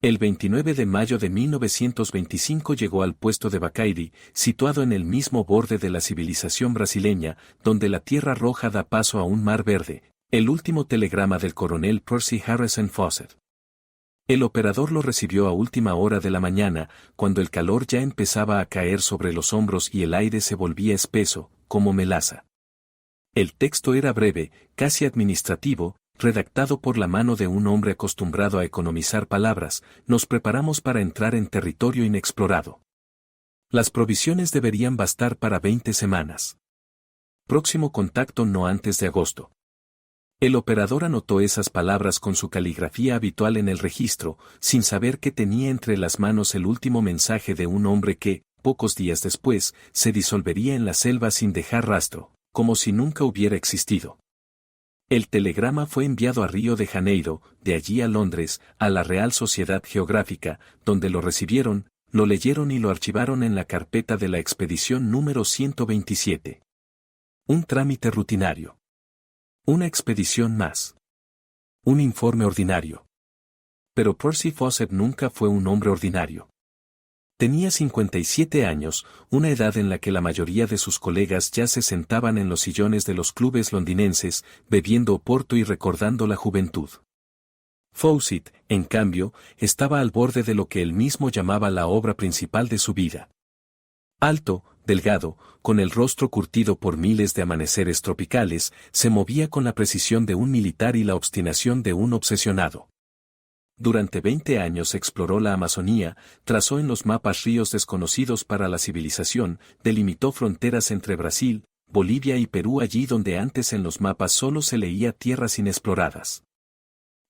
El 29 de mayo de 1925 llegó al puesto de Bacairi, situado en el mismo borde de la civilización brasileña, donde la Tierra Roja da paso a un mar verde, el último telegrama del coronel Percy Harrison Fawcett. El operador lo recibió a última hora de la mañana, cuando el calor ya empezaba a caer sobre los hombros y el aire se volvía espeso, como melaza. El texto era breve, casi administrativo, redactado por la mano de un hombre acostumbrado a economizar palabras. Nos preparamos para entrar en territorio inexplorado. Las provisiones deberían bastar para 20 semanas. Próximo contacto no antes de agosto. El operador anotó esas palabras con su caligrafía habitual en el registro, sin saber que tenía entre las manos el último mensaje de un hombre que, pocos días después, se disolvería en la selva sin dejar rastro, como si nunca hubiera existido. El telegrama fue enviado a Río de Janeiro, de allí a Londres, a la Real Sociedad Geográfica, donde lo recibieron, lo leyeron y lo archivaron en la carpeta de la expedición número 127. Un trámite rutinario. Una expedición más. Un informe ordinario. Pero Percy Fawcett nunca fue un hombre ordinario. Tenía 57 años, una edad en la que la mayoría de sus colegas ya se sentaban en los sillones de los clubes londinenses, bebiendo oporto y recordando la juventud. Fawcett, en cambio, estaba al borde de lo que él mismo llamaba la obra principal de su vida. Alto, delgado, con el rostro curtido por miles de amaneceres tropicales, se movía con la precisión de un militar y la obstinación de un obsesionado. Durante 20 años exploró la Amazonía, trazó en los mapas ríos desconocidos para la civilización, delimitó fronteras entre Brasil, Bolivia y Perú allí donde antes en los mapas solo se leía tierras inexploradas.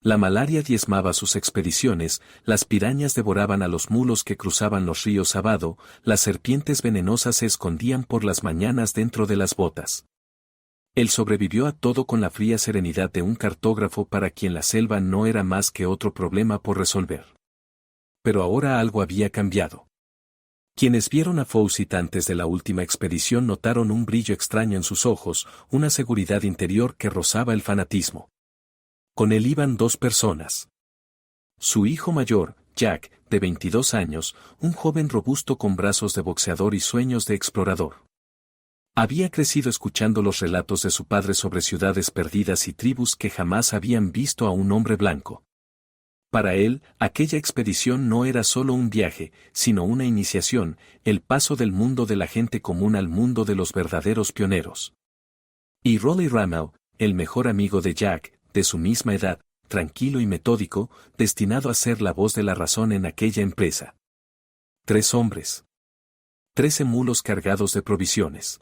La malaria diezmaba sus expediciones, las pirañas devoraban a los mulos que cruzaban los ríos Sabado, las serpientes venenosas se escondían por las mañanas dentro de las botas. Él sobrevivió a todo con la fría serenidad de un cartógrafo para quien la selva no era más que otro problema por resolver. Pero ahora algo había cambiado. Quienes vieron a Fawcett antes de la última expedición notaron un brillo extraño en sus ojos, una seguridad interior que rozaba el fanatismo. Con él iban dos personas. Su hijo mayor, Jack, de 22 años, un joven robusto con brazos de boxeador y sueños de explorador. Había crecido escuchando los relatos de su padre sobre ciudades perdidas y tribus que jamás habían visto a un hombre blanco. Para él, aquella expedición no era solo un viaje, sino una iniciación, el paso del mundo de la gente común al mundo de los verdaderos pioneros. Y Rolly Rammell, el mejor amigo de Jack, de su misma edad, tranquilo y metódico, destinado a ser la voz de la razón en aquella empresa. 3 hombres. 13 mulos cargados de provisiones.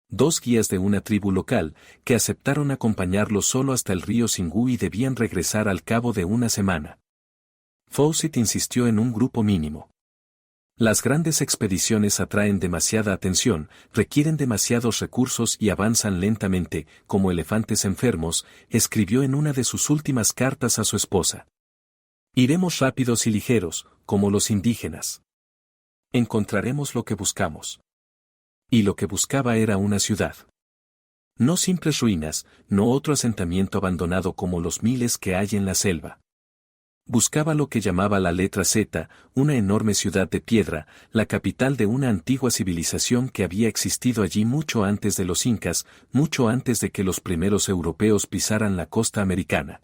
2 guías de una tribu local, que aceptaron acompañarlo solo hasta el río Xingu y debían regresar al cabo de una semana. Fawcett insistió en un grupo mínimo. Las grandes expediciones atraen demasiada atención, requieren demasiados recursos y avanzan lentamente, como elefantes enfermos, escribió en una de sus últimas cartas a su esposa. Iremos rápidos y ligeros, como los indígenas. Encontraremos lo que buscamos. Y lo que buscaba era una ciudad. No simples ruinas, no otro asentamiento abandonado como los miles que hay en la selva. Buscaba lo que llamaba la letra Z, una enorme ciudad de piedra, la capital de una antigua civilización que había existido allí mucho antes de los incas, mucho antes de que los primeros europeos pisaran la costa americana.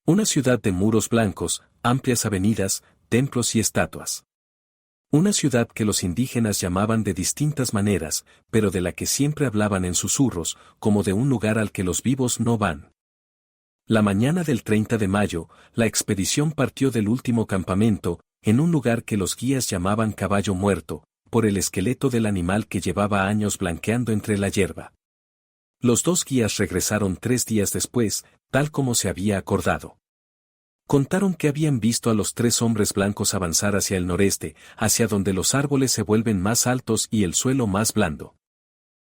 Una ciudad de muros blancos, amplias avenidas, templos y estatuas. Una ciudad que los indígenas llamaban de distintas maneras, pero de la que siempre hablaban en susurros, como de un lugar al que los vivos no van. La mañana del 30 de mayo, la expedición partió del último campamento, en un lugar que los guías llamaban Caballo Muerto, por el esqueleto del animal que llevaba años blanqueando entre la hierba. Los 2 guías regresaron 3 días después, tal como se había acordado. Contaron que habían visto a los 3 hombres blancos avanzar hacia el noreste, hacia donde los árboles se vuelven más altos y el suelo más blando.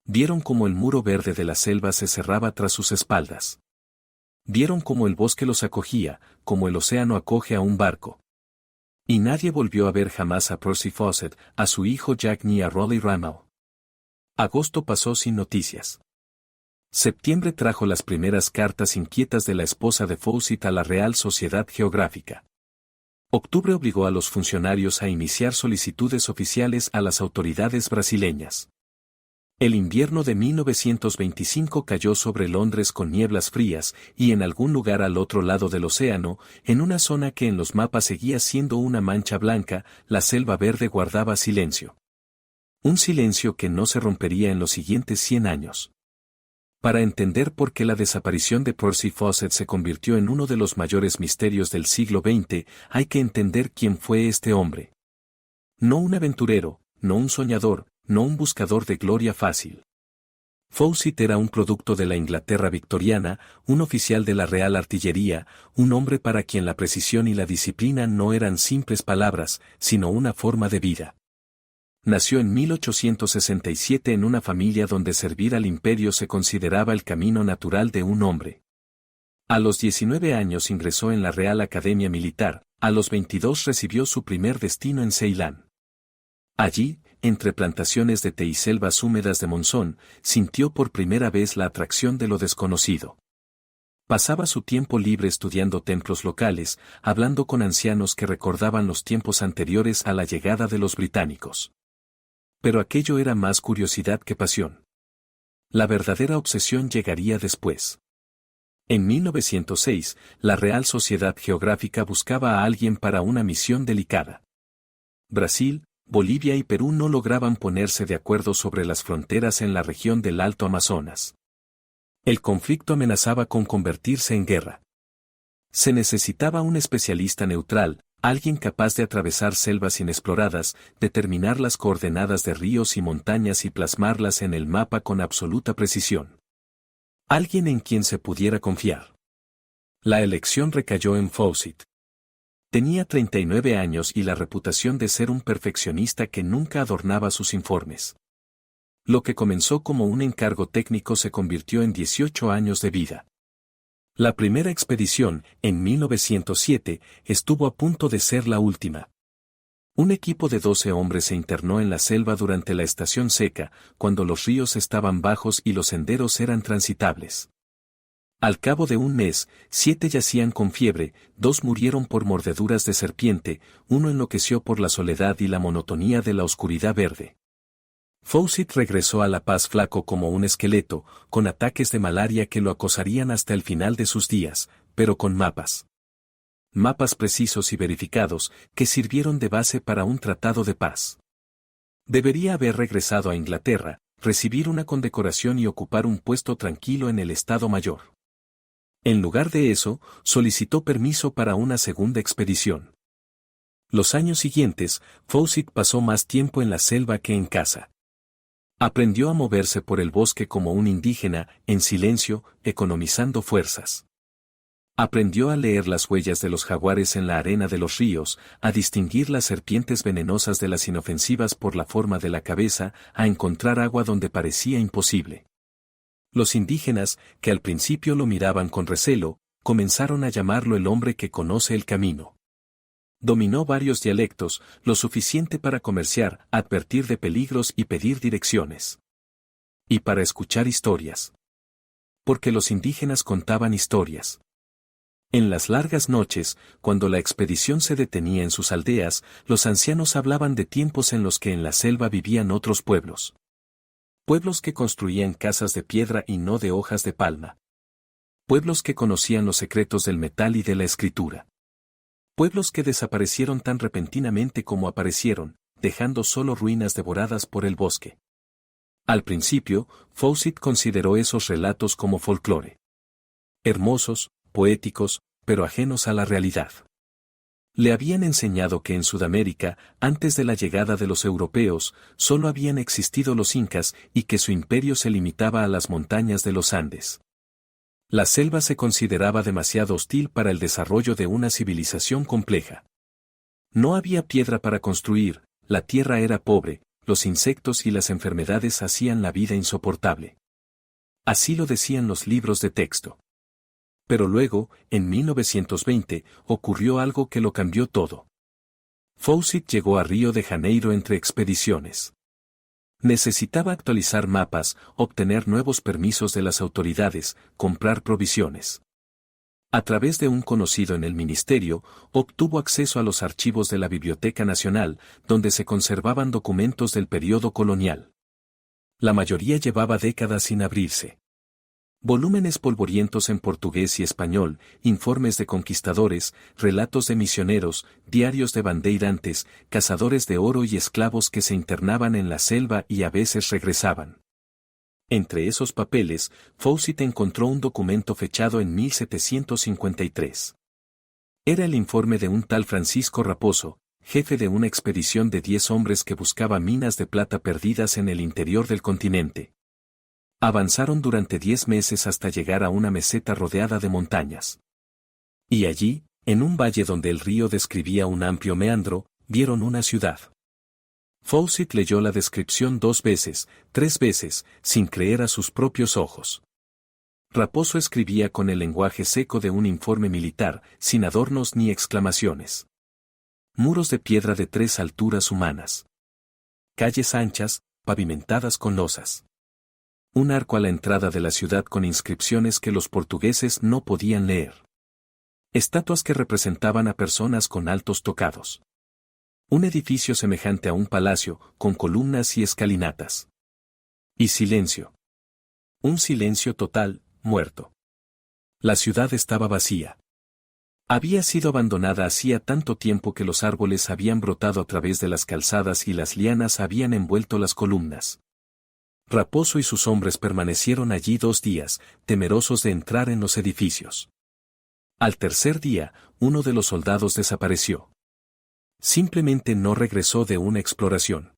Vieron cómo el muro verde de la selva se cerraba tras sus espaldas. Vieron cómo el bosque los acogía, como el océano acoge a un barco. Y nadie volvió a ver jamás a Percy Fawcett, a su hijo Jack ni a Rolly Rammell. Agosto pasó sin noticias. Septiembre trajo las primeras cartas inquietas de la esposa de Fawcett a la Real Sociedad Geográfica. Octubre obligó a los funcionarios a iniciar solicitudes oficiales a las autoridades brasileñas. El invierno de 1925 cayó sobre Londres con nieblas frías y en algún lugar al otro lado del océano, en una zona que en los mapas seguía siendo una mancha blanca, la selva verde guardaba silencio. Un silencio que no se rompería en los siguientes 100 años. Para entender por qué la desaparición de Percy Fawcett se convirtió en uno de los mayores misterios del siglo XX, hay que entender quién fue este hombre. No un aventurero, no un soñador, no un buscador de gloria fácil. Fawcett era un producto de la Inglaterra victoriana, un oficial de la Real Artillería, un hombre para quien la precisión y la disciplina no eran simples palabras, sino una forma de vida. Nació en 1867 en una familia donde servir al imperio se consideraba el camino natural de un hombre. A los 19 años ingresó en la Real Academia Militar, a los 22 recibió su primer destino en Ceilán. Allí, entre plantaciones de té y selvas húmedas de monzón, sintió por primera vez la atracción de lo desconocido. Pasaba su tiempo libre estudiando templos locales, hablando con ancianos que recordaban los tiempos anteriores a la llegada de los británicos. Pero aquello era más curiosidad que pasión. La verdadera obsesión llegaría después. En 1906, la Real Sociedad Geográfica buscaba a alguien para una misión delicada. Brasil, Bolivia y Perú no lograban ponerse de acuerdo sobre las fronteras en la región del Alto Amazonas. El conflicto amenazaba con convertirse en guerra. Se necesitaba un especialista neutral, alguien capaz de atravesar selvas inexploradas, determinar las coordenadas de ríos y montañas y plasmarlas en el mapa con absoluta precisión. Alguien en quien se pudiera confiar. La elección recayó en Fawcett. Tenía 39 años y la reputación de ser un perfeccionista que nunca adornaba sus informes. Lo que comenzó como un encargo técnico se convirtió en 18 años de vida. La primera expedición, en 1907, estuvo a punto de ser la última. Un equipo de 12 hombres se internó en la selva durante la estación seca, cuando los ríos estaban bajos y los senderos eran transitables. Al cabo de un mes, 7 yacían con fiebre, 2 murieron por mordeduras de serpiente, 1 enloqueció por la soledad y la monotonía de la oscuridad verde. Fawcett regresó a La Paz flaco como un esqueleto, con ataques de malaria que lo acosarían hasta el final de sus días, pero con mapas. Mapas precisos y verificados, que sirvieron de base para un tratado de paz. Debería haber regresado a Inglaterra, recibir una condecoración y ocupar un puesto tranquilo en el Estado Mayor. En lugar de eso, solicitó permiso para una segunda expedición. Los años siguientes, Fawcett pasó más tiempo en la selva que en casa. Aprendió a moverse por el bosque como un indígena, en silencio, economizando fuerzas. Aprendió a leer las huellas de los jaguares en la arena de los ríos, a distinguir las serpientes venenosas de las inofensivas por la forma de la cabeza, a encontrar agua donde parecía imposible. Los indígenas, que al principio lo miraban con recelo, comenzaron a llamarlo el hombre que conoce el camino. Dominó varios dialectos, lo suficiente para comerciar, advertir de peligros y pedir direcciones. Y para escuchar historias. Porque los indígenas contaban historias. En las largas noches, cuando la expedición se detenía en sus aldeas, los ancianos hablaban de tiempos en los que en la selva vivían otros pueblos. Pueblos que construían casas de piedra y no de hojas de palma. Pueblos que conocían los secretos del metal y de la escritura. Pueblos que desaparecieron tan repentinamente como aparecieron, dejando solo ruinas devoradas por el bosque. Al principio, Fawcett consideró esos relatos como folclore. Hermosos, poéticos, pero ajenos a la realidad. Le habían enseñado que en Sudamérica, antes de la llegada de los europeos, solo habían existido los incas y que su imperio se limitaba a las montañas de los Andes. La selva se consideraba demasiado hostil para el desarrollo de una civilización compleja. No había piedra para construir, la tierra era pobre, los insectos y las enfermedades hacían la vida insoportable. Así lo decían los libros de texto. Pero luego, en 1920, ocurrió algo que lo cambió todo. Fawcett llegó a Río de Janeiro entre expediciones. Necesitaba actualizar mapas, obtener nuevos permisos de las autoridades, comprar provisiones. A través de un conocido en el ministerio, obtuvo acceso a los archivos de la Biblioteca Nacional, donde se conservaban documentos del periodo colonial. La mayoría llevaba décadas sin abrirse. Volúmenes polvorientos en portugués y español, informes de conquistadores, relatos de misioneros, diarios de bandeirantes, cazadores de oro y esclavos que se internaban en la selva y a veces regresaban. Entre esos papeles, Fawcett encontró un documento fechado en 1753. Era el informe de un tal Francisco Raposo, jefe de una expedición de 10 hombres que buscaba minas de plata perdidas en el interior del continente. Avanzaron durante 10 meses hasta llegar a una meseta rodeada de montañas. Y allí, en un valle donde el río describía un amplio meandro, vieron una ciudad. Fawcett leyó la descripción 2 veces, 3 veces, sin creer a sus propios ojos. Raposo escribía con el lenguaje seco de un informe militar, sin adornos ni exclamaciones. Muros de piedra de 3 alturas humanas. Calles anchas, pavimentadas con losas. Un arco a la entrada de la ciudad con inscripciones que los portugueses no podían leer. Estatuas que representaban a personas con altos tocados. Un edificio semejante a un palacio, con columnas y escalinatas. Y silencio. Un silencio total, muerto. La ciudad estaba vacía. Había sido abandonada hacía tanto tiempo que los árboles habían brotado a través de las calzadas y las lianas habían envuelto las columnas. Raposo y sus hombres permanecieron allí 2 días, temerosos de entrar en los edificios. Al tercer día, uno de los soldados desapareció. Simplemente no regresó de una exploración.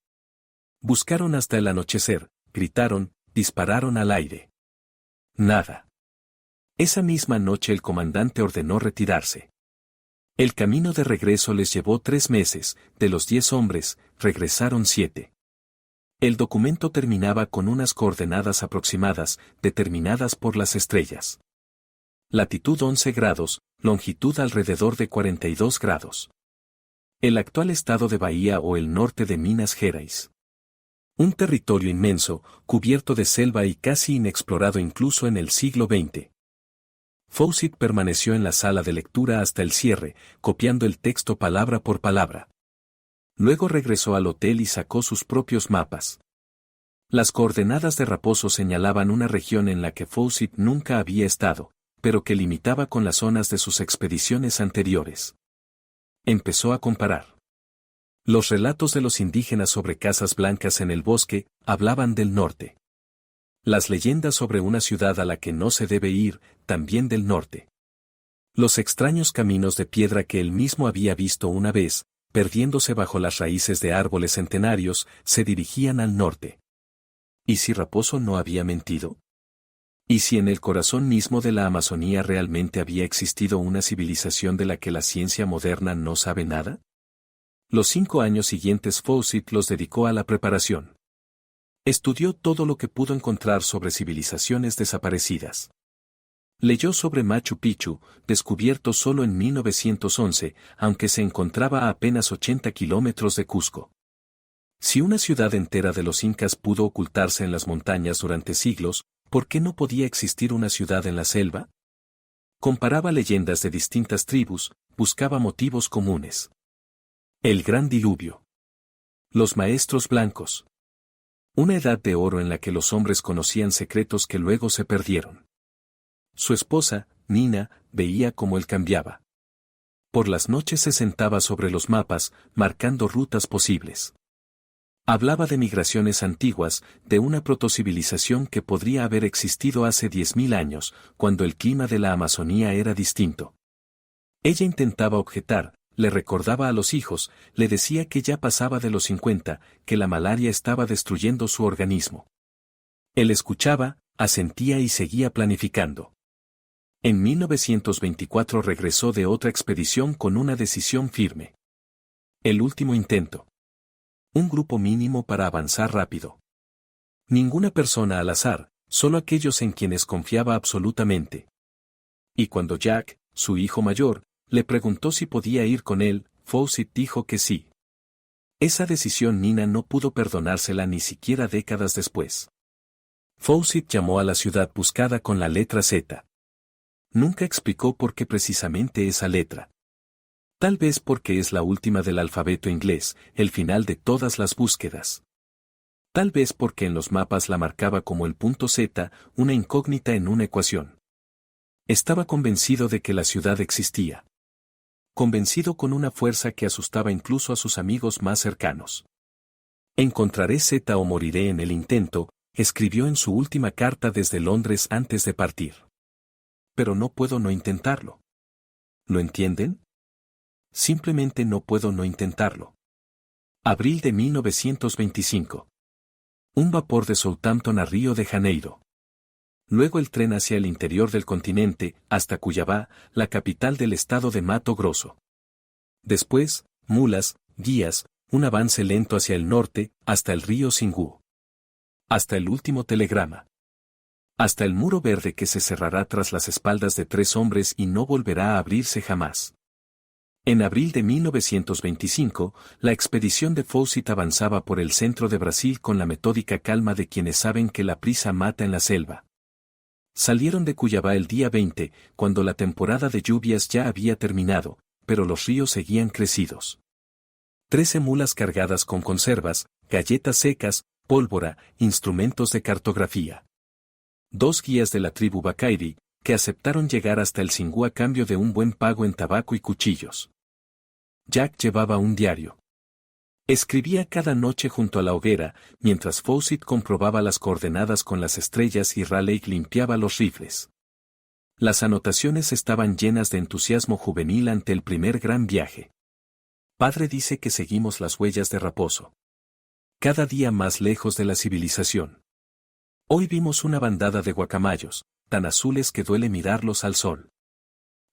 Buscaron hasta el anochecer, gritaron, dispararon al aire. Nada. Esa misma noche el comandante ordenó retirarse. El camino de regreso les llevó 3 meses, de los 10 hombres, regresaron 7. El documento terminaba con unas coordenadas aproximadas, determinadas por las estrellas. Latitud 11 grados, longitud alrededor de 42 grados. El actual estado de Bahía o el norte de Minas Gerais. Un territorio inmenso, cubierto de selva y casi inexplorado incluso en el siglo XX. Fawcett permaneció en la sala de lectura hasta el cierre, copiando el texto palabra por palabra. Luego regresó al hotel y sacó sus propios mapas. Las coordenadas de Raposo señalaban una región en la que Fawcett nunca había estado, pero que limitaba con las zonas de sus expediciones anteriores. Empezó a comparar. Los relatos de los indígenas sobre casas blancas en el bosque hablaban del norte. Las leyendas sobre una ciudad a la que no se debe ir, también del norte. Los extraños caminos de piedra que él mismo había visto una vez, perdiéndose bajo las raíces de árboles centenarios, se dirigían al norte. ¿Y si Raposo no había mentido? ¿Y si en el corazón mismo de la Amazonía realmente había existido una civilización de la que la ciencia moderna no sabe nada? Los 5 años siguientes Fawcett los dedicó a la preparación. Estudió todo lo que pudo encontrar sobre civilizaciones desaparecidas. Leyó sobre Machu Picchu, descubierto solo en 1911, aunque se encontraba a apenas 80 kilómetros de Cusco. Si una ciudad entera de los incas pudo ocultarse en las montañas durante siglos, ¿por qué no podía existir una ciudad en la selva? Comparaba leyendas de distintas tribus, buscaba motivos comunes. El gran diluvio. Los maestros blancos. Una edad de oro en la que los hombres conocían secretos que luego se perdieron. Su esposa, Nina, veía cómo él cambiaba. Por las noches se sentaba sobre los mapas, marcando rutas posibles. Hablaba de migraciones antiguas, de una protocivilización que podría haber existido hace 10.000 años, cuando el clima de la Amazonía era distinto. Ella intentaba objetar, le recordaba a los hijos, le decía que ya pasaba de los 50, que la malaria estaba destruyendo su organismo. Él escuchaba, asentía y seguía planificando. En 1924 regresó de otra expedición con una decisión firme. El último intento. Un grupo mínimo para avanzar rápido. Ninguna persona al azar, solo aquellos en quienes confiaba absolutamente. Y cuando Jack, su hijo mayor, le preguntó si podía ir con él, Fawcett dijo que sí. Esa decisión Nina no pudo perdonársela ni siquiera décadas después. Fawcett llamó a la ciudad buscada con la letra Z. Nunca explicó por qué precisamente esa letra. Tal vez porque es la última del alfabeto inglés, el final de todas las búsquedas. Tal vez porque en los mapas la marcaba como el punto Z, una incógnita en una ecuación. Estaba convencido de que la ciudad existía. Convencido con una fuerza que asustaba incluso a sus amigos más cercanos. Encontraré Z o moriré en el intento, escribió en su última carta desde Londres antes de partir. Pero no puedo no intentarlo. ¿Lo entienden? Simplemente no puedo no intentarlo. Abril de 1925. Un vapor de Southampton a Río de Janeiro. Luego el tren hacia el interior del continente, hasta Cuiabá, la capital del estado de Mato Grosso. Después, mulas, guías, un avance lento hacia el norte, hasta el río Xingu. Hasta el último telegrama. Hasta el muro verde que se cerrará tras las espaldas de 3 hombres y no volverá a abrirse jamás. En abril de 1925, la expedición de Fawcett avanzaba por el centro de Brasil con la metódica calma de quienes saben que la prisa mata en la selva. Salieron de Cuiabá el día 20, cuando la temporada de lluvias ya había terminado, pero los ríos seguían crecidos. 13 mulas cargadas con conservas, galletas secas, pólvora, instrumentos de cartografía. 2 guías de la tribu Bakairi, que aceptaron llegar hasta el Xingu a cambio de un buen pago en tabaco y cuchillos. Jack llevaba un diario. Escribía cada noche junto a la hoguera, mientras Fawcett comprobaba las coordenadas con las estrellas y Raleigh limpiaba los rifles. Las anotaciones estaban llenas de entusiasmo juvenil ante el primer gran viaje. Padre dice que seguimos las huellas de Raposo. Cada día más lejos de la civilización. Hoy vimos una bandada de guacamayos, tan azules que duele mirarlos al sol.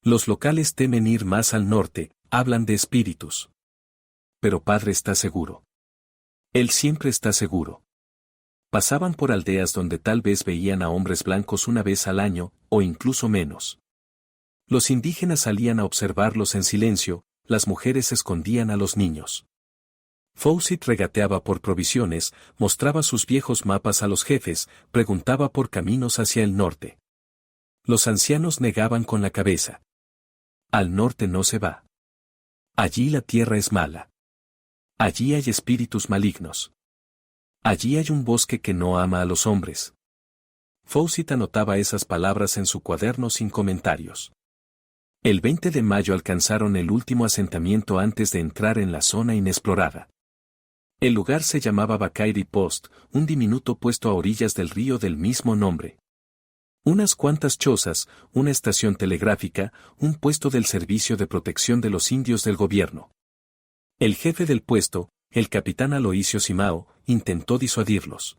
Los locales temen ir más al norte, hablan de espíritus. Pero padre está seguro. Él siempre está seguro. Pasaban por aldeas donde tal vez veían a hombres blancos una vez al año, o incluso menos. Los indígenas salían a observarlos en silencio, las mujeres escondían a los niños. Fawcett regateaba por provisiones, mostraba sus viejos mapas a los jefes, preguntaba por caminos hacia el norte. Los ancianos negaban con la cabeza. Al norte no se va. Allí la tierra es mala. Allí hay espíritus malignos. Allí hay un bosque que no ama a los hombres. Fawcett anotaba esas palabras en su cuaderno sin comentarios. El 20 de mayo alcanzaron el último asentamiento antes de entrar en la zona inexplorada. El lugar se llamaba Bakairi Post, un diminuto puesto a orillas del río del mismo nombre. Unas cuantas chozas, una estación telegráfica, un puesto del Servicio de Protección de los Indios del gobierno. El jefe del puesto, el capitán Aloisio Simao, intentó disuadirlos.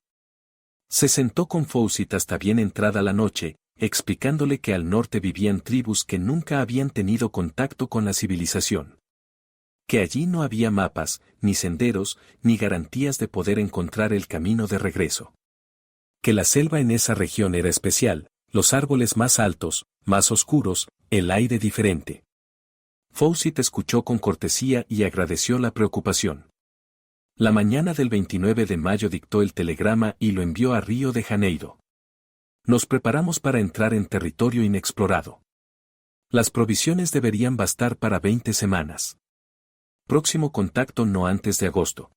Se sentó con Fawcett hasta bien entrada la noche, explicándole que al norte vivían tribus que nunca habían tenido contacto con la civilización. Que allí no había mapas, ni senderos, ni garantías de poder encontrar el camino de regreso. Que la selva en esa región era especial, los árboles más altos, más oscuros, el aire diferente. Fawcett escuchó con cortesía y agradeció la preocupación. La mañana del 29 de mayo dictó el telegrama y lo envió a Río de Janeiro. Nos preparamos para entrar en territorio inexplorado. Las provisiones deberían bastar para 20 semanas. Próximo contacto no antes de agosto.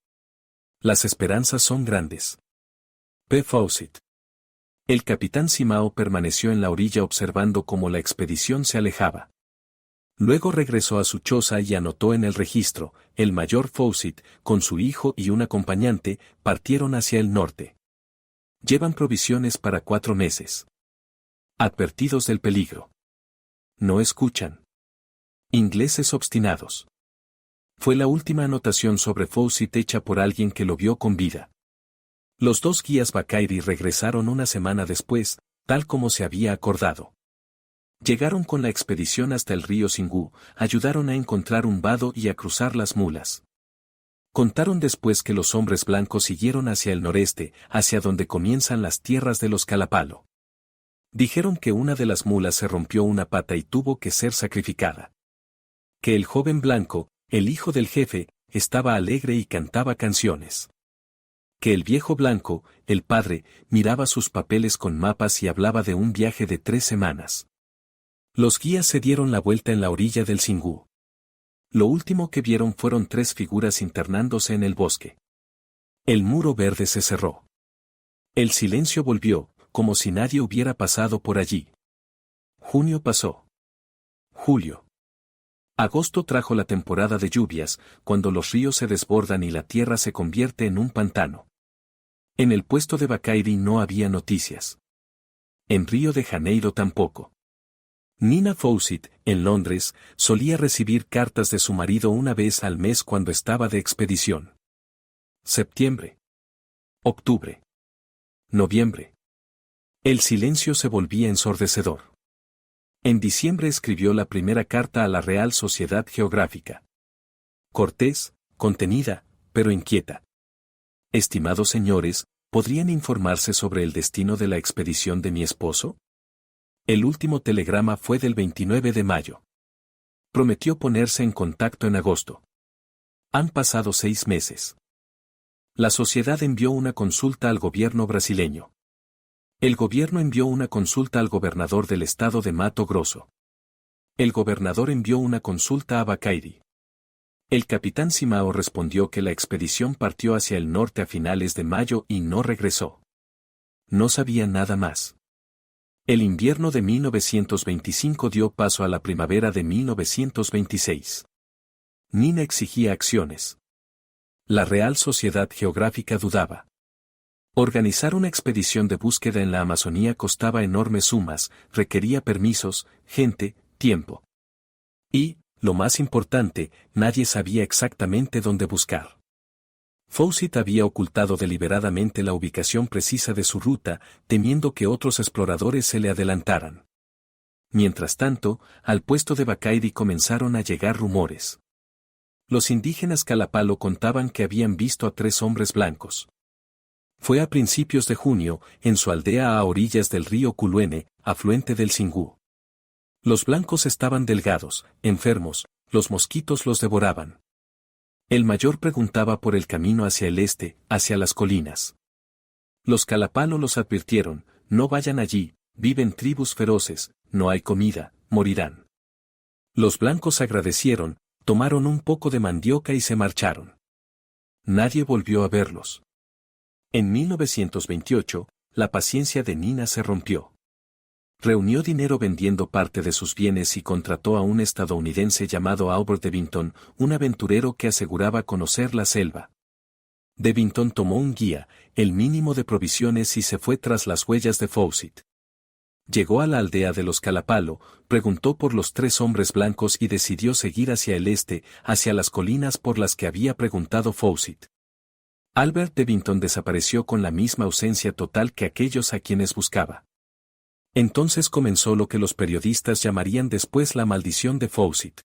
Las esperanzas son grandes. P. Fawcett. El capitán Simao permaneció en la orilla observando cómo la expedición se alejaba. Luego regresó a su choza y anotó en el registro, el mayor Fawcett, con su hijo y un acompañante, partieron hacia el norte. Llevan provisiones para 4 meses. Advertidos del peligro. No escuchan. Ingleses obstinados. Fue la última anotación sobre Fawcett hecha por alguien que lo vio con vida. Los 2 guías Bakairi regresaron una semana después, tal como se había acordado. Llegaron con la expedición hasta el río Xingu, ayudaron a encontrar un vado y a cruzar las mulas. Contaron después que los hombres blancos siguieron hacia el noreste, hacia donde comienzan las tierras de los Kalapalo. Dijeron que una de las mulas se rompió una pata y tuvo que ser sacrificada. Que el joven blanco, el hijo del jefe, estaba alegre y cantaba canciones. Que el viejo blanco, el padre, miraba sus papeles con mapas y hablaba de un viaje de 3 semanas. Los guías se dieron la vuelta en la orilla del Xingú. Lo último que vieron fueron 3 figuras internándose en el bosque. El muro verde se cerró. El silencio volvió, como si nadie hubiera pasado por allí. Junio pasó. Julio. Agosto trajo la temporada de lluvias, cuando los ríos se desbordan y la tierra se convierte en un pantano. En el puesto de Bakairi no había noticias. En Río de Janeiro tampoco. Nina Fawcett, en Londres, solía recibir cartas de su marido una vez al mes cuando estaba de expedición. Septiembre. Octubre. Noviembre. El silencio se volvía ensordecedor. En diciembre escribió la primera carta a la Real Sociedad Geográfica. Cortés, contenida, pero inquieta. Estimados señores, ¿podrían informarse sobre el destino de la expedición de mi esposo? El último telegrama fue del 29 de mayo. Prometió ponerse en contacto en agosto. Han pasado 6 meses. La sociedad envió una consulta al gobierno brasileño. El gobierno envió una consulta al gobernador del estado de Mato Grosso. El gobernador envió una consulta a Bakairi. El capitán Simao respondió que la expedición partió hacia el norte a finales de mayo y no regresó. No sabía nada más. El invierno de 1925 dio paso a la primavera de 1926. Nina exigía acciones. La Real Sociedad Geográfica dudaba. Organizar una expedición de búsqueda en la Amazonía costaba enormes sumas, requería permisos, gente, tiempo. Y, lo más importante, nadie sabía exactamente dónde buscar. Fawcett había ocultado deliberadamente la ubicación precisa de su ruta, temiendo que otros exploradores se le adelantaran. Mientras tanto, al puesto de Bakairi comenzaron a llegar rumores. Los indígenas Kalapalo contaban que habían visto a 3 hombres blancos. Fue a principios de junio, en su aldea a orillas del río Culuene, afluente del Xingú. Los blancos estaban delgados, enfermos, los mosquitos los devoraban. El mayor preguntaba por el camino hacia el este, hacia las colinas. Los Kalapalo los advirtieron, no vayan allí, viven tribus feroces, no hay comida, morirán. Los blancos agradecieron, tomaron un poco de mandioca y se marcharon. Nadie volvió a verlos. En 1928, la paciencia de Nina se rompió. Reunió dinero vendiendo parte de sus bienes y contrató a un estadounidense llamado Albert Devington, un aventurero que aseguraba conocer la selva. Devington tomó un guía, el mínimo de provisiones y se fue tras las huellas de Fawcett. Llegó a la aldea de los Kalapalo, preguntó por los 3 hombres blancos y decidió seguir hacia el este, hacia las colinas por las que había preguntado Fawcett. Albert Devington desapareció con la misma ausencia total que aquellos a quienes buscaba. Entonces comenzó lo que los periodistas llamarían después la maldición de Fawcett.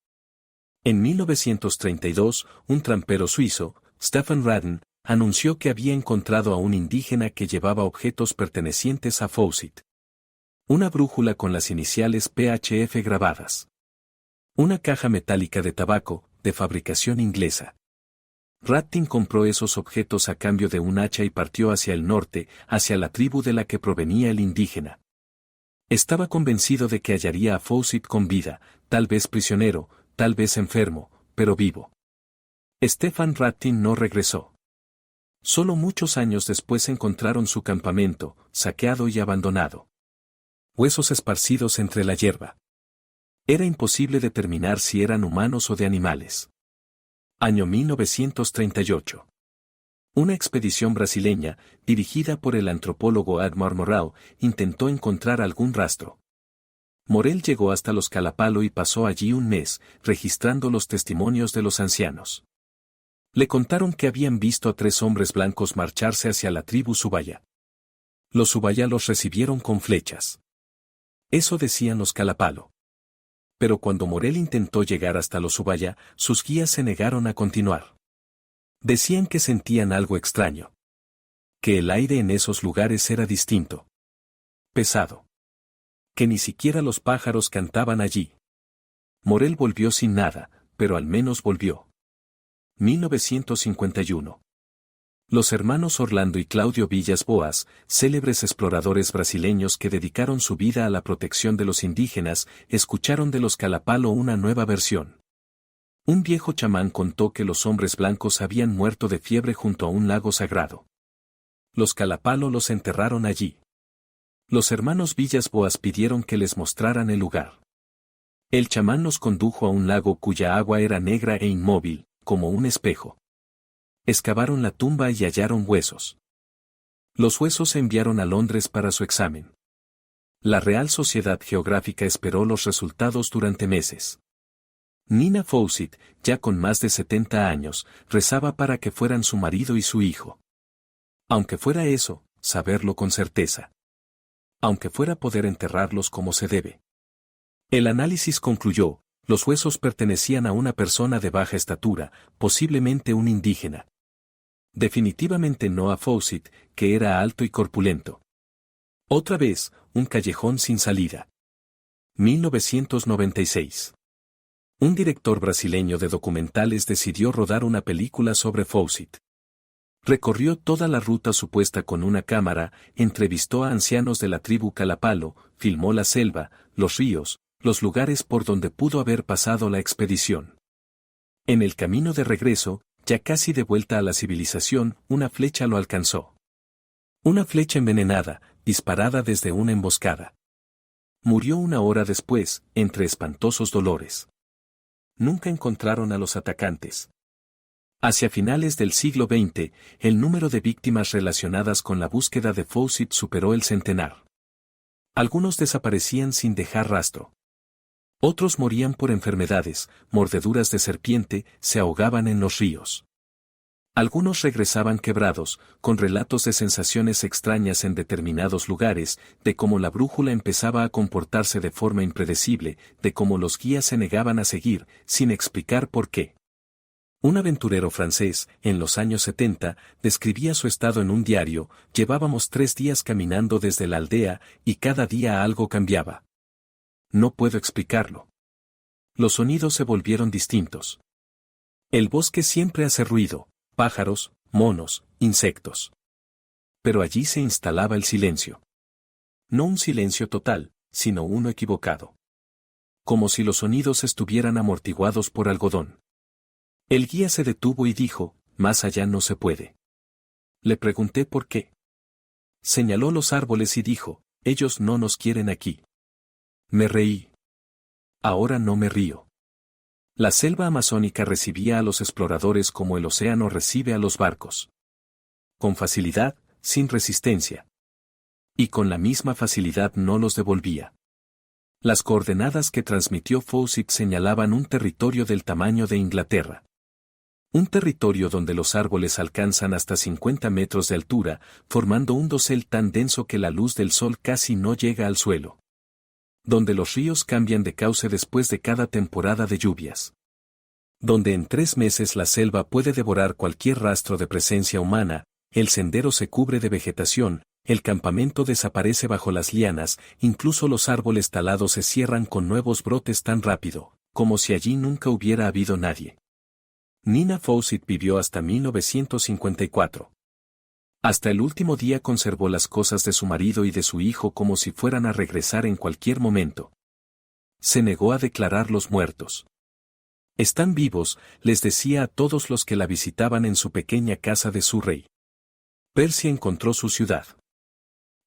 En 1932, un trampero suizo, Stefan Radden, anunció que había encontrado a un indígena que llevaba objetos pertenecientes a Fawcett. Una brújula con las iniciales PHF grabadas. Una caja metálica de tabaco, de fabricación inglesa. Radden compró esos objetos a cambio de un hacha y partió hacia el norte, hacia la tribu de la que provenía el indígena. Estaba convencido de que hallaría a Fawcett con vida, tal vez prisionero, tal vez enfermo, pero vivo. Stefan Radden no regresó. Solo muchos años después encontraron su campamento, saqueado y abandonado. Huesos esparcidos entre la hierba. Era imposible determinar si eran humanos o de animales. Año 1938. Una expedición brasileña, dirigida por el antropólogo Admar Morel, intentó encontrar algún rastro. Morel llegó hasta los Kalapalo y pasó allí un mes, registrando los testimonios de los ancianos. Le contaron que habían visto a 3 hombres blancos marcharse hacia la tribu Subaya. Los Subaya los recibieron con flechas. Eso decían los Kalapalo. Pero cuando Morel intentó llegar hasta los Subaya, sus guías se negaron a continuar. Decían que sentían algo extraño. Que el aire en esos lugares era distinto. Pesado. Que ni siquiera los pájaros cantaban allí. Morel volvió sin nada, pero al menos volvió. 1951. Los hermanos Orlando y Claudio Villas Boas, célebres exploradores brasileños que dedicaron su vida a la protección de los indígenas, escucharon de los Kalapalo una nueva versión. Un viejo chamán contó que los hombres blancos habían muerto de fiebre junto a un lago sagrado. Los Kalapalo los enterraron allí. Los hermanos Villas Boas pidieron que les mostraran el lugar. El chamán los condujo a un lago cuya agua era negra e inmóvil, como un espejo. Excavaron la tumba y hallaron huesos. Los huesos se enviaron a Londres para su examen. La Real Sociedad Geográfica esperó los resultados durante meses. Nina Fawcett, ya con más de 70 años, rezaba para que fueran su marido y su hijo. Aunque fuera eso, saberlo con certeza. Aunque fuera poder enterrarlos como se debe. El análisis concluyó, los huesos pertenecían a una persona de baja estatura, posiblemente un indígena. Definitivamente no a Fawcett, que era alto y corpulento. Otra vez, un callejón sin salida. 1996. Un director brasileño de documentales decidió rodar una película sobre Fawcett. Recorrió toda la ruta supuesta con una cámara, entrevistó a ancianos de la tribu Kalapalo, filmó la selva, los ríos, los lugares por donde pudo haber pasado la expedición. En el camino de regreso, ya casi de vuelta a la civilización, una flecha lo alcanzó. Una flecha envenenada, disparada desde una emboscada. Murió una hora después, entre espantosos dolores. Nunca encontraron a los atacantes. Hacia finales del siglo XX, el número de víctimas relacionadas con la búsqueda de Fawcett superó el centenar. Algunos desaparecían sin dejar rastro. Otros morían por enfermedades, mordeduras de serpiente, se ahogaban en los ríos. Algunos regresaban quebrados, con relatos de sensaciones extrañas en determinados lugares, de cómo la brújula empezaba a comportarse de forma impredecible, de cómo los guías se negaban a seguir, sin explicar por qué. Un aventurero francés, en los años 70, describía su estado en un diario: llevábamos 3 días caminando desde la aldea, y cada día algo cambiaba. No puedo explicarlo. Los sonidos se volvieron distintos. El bosque siempre hace ruido, pájaros, monos, insectos. Pero allí se instalaba el silencio. No un silencio total, sino uno equivocado. Como si los sonidos estuvieran amortiguados por algodón. El guía se detuvo y dijo: más allá no se puede. Le pregunté por qué. Señaló los árboles y dijo: ellos no nos quieren aquí. Me reí. Ahora no me río. La selva amazónica recibía a los exploradores como el océano recibe a los barcos. Con facilidad, sin resistencia. Y con la misma facilidad no los devolvía. Las coordenadas que transmitió Fawcett señalaban un territorio del tamaño de Inglaterra. Un territorio donde los árboles alcanzan hasta 50 metros de altura, formando un dosel tan denso que la luz del sol casi no llega al suelo. Donde los ríos cambian de cauce después de cada temporada de lluvias. Donde en 3 meses la selva puede devorar cualquier rastro de presencia humana, el sendero se cubre de vegetación, el campamento desaparece bajo las lianas, incluso los árboles talados se cierran con nuevos brotes tan rápido, como si allí nunca hubiera habido nadie. Nina Fawcett vivió hasta 1954. Hasta el último día conservó las cosas de su marido y de su hijo como si fueran a regresar en cualquier momento. Se negó a declararlos muertos. Están vivos, les decía a todos los que la visitaban en su pequeña casa de Surrey. Percy encontró su ciudad.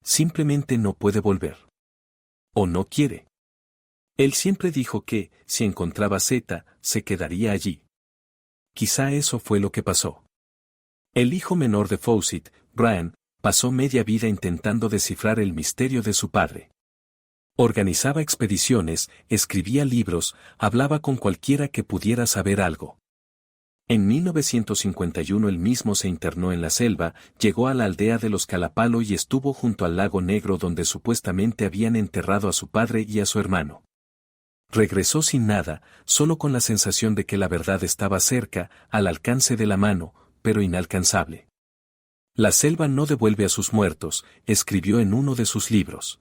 Simplemente no puede volver. O no quiere. Él siempre dijo que, si encontraba Z, se quedaría allí. Quizá eso fue lo que pasó. El hijo menor de Fawcett, Brian, pasó media vida intentando descifrar el misterio de su padre. Organizaba expediciones, escribía libros, hablaba con cualquiera que pudiera saber algo. En 1951 él mismo se internó en la selva, llegó a la aldea de los Kalapalo y estuvo junto al lago Negro donde supuestamente habían enterrado a su padre y a su hermano. Regresó sin nada, solo con la sensación de que la verdad estaba cerca, al alcance de la mano, pero inalcanzable. La selva no devuelve a sus muertos, escribió en uno de sus libros.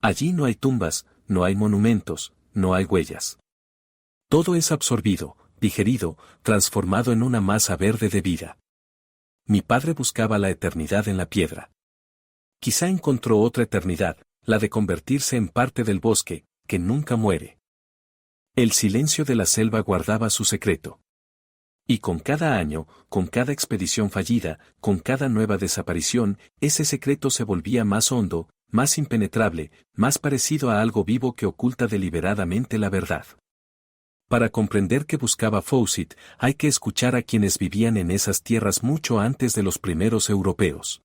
Allí no hay tumbas, no hay monumentos, no hay huellas. Todo es absorbido, digerido, transformado en una masa verde de vida. Mi padre buscaba la eternidad en la piedra. Quizá encontró otra eternidad, la de convertirse en parte del bosque, que nunca muere. El silencio de la selva guardaba su secreto. Y con cada año, con cada expedición fallida, con cada nueva desaparición, ese secreto se volvía más hondo, más impenetrable, más parecido a algo vivo que oculta deliberadamente la verdad. Para comprender qué buscaba Fawcett, hay que escuchar a quienes vivían en esas tierras mucho antes de los primeros europeos.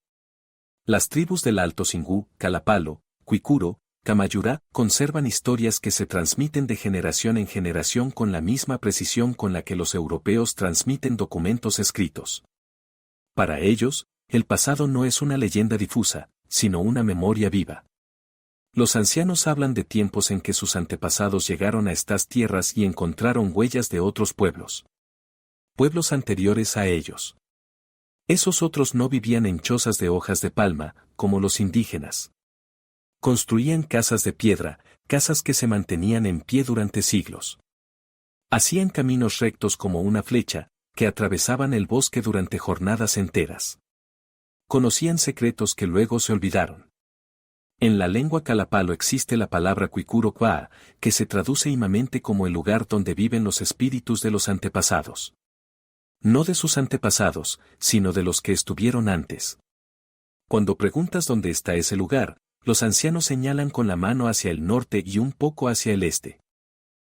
Las tribus del Alto Singú, Kalapalo, Kwikuro, Kamayurá, conservan historias que se transmiten de generación en generación con la misma precisión con la que los europeos transmiten documentos escritos. Para ellos, el pasado no es una leyenda difusa, sino una memoria viva. Los ancianos hablan de tiempos en que sus antepasados llegaron a estas tierras y encontraron huellas de otros pueblos. Pueblos anteriores a ellos. Esos otros no vivían en chozas de hojas de palma, como los indígenas. Construían casas de piedra, casas que se mantenían en pie durante siglos. Hacían caminos rectos como una flecha, que atravesaban el bosque durante jornadas enteras. Conocían secretos que luego se olvidaron. En la lengua Kalapalo existe la palabra Kwikuro Kwaa, que se traduce imamente como el lugar donde viven los espíritus de los antepasados. No de sus antepasados, sino de los que estuvieron antes. Cuando preguntas dónde está ese lugar, los ancianos señalan con la mano hacia el norte y un poco hacia el este.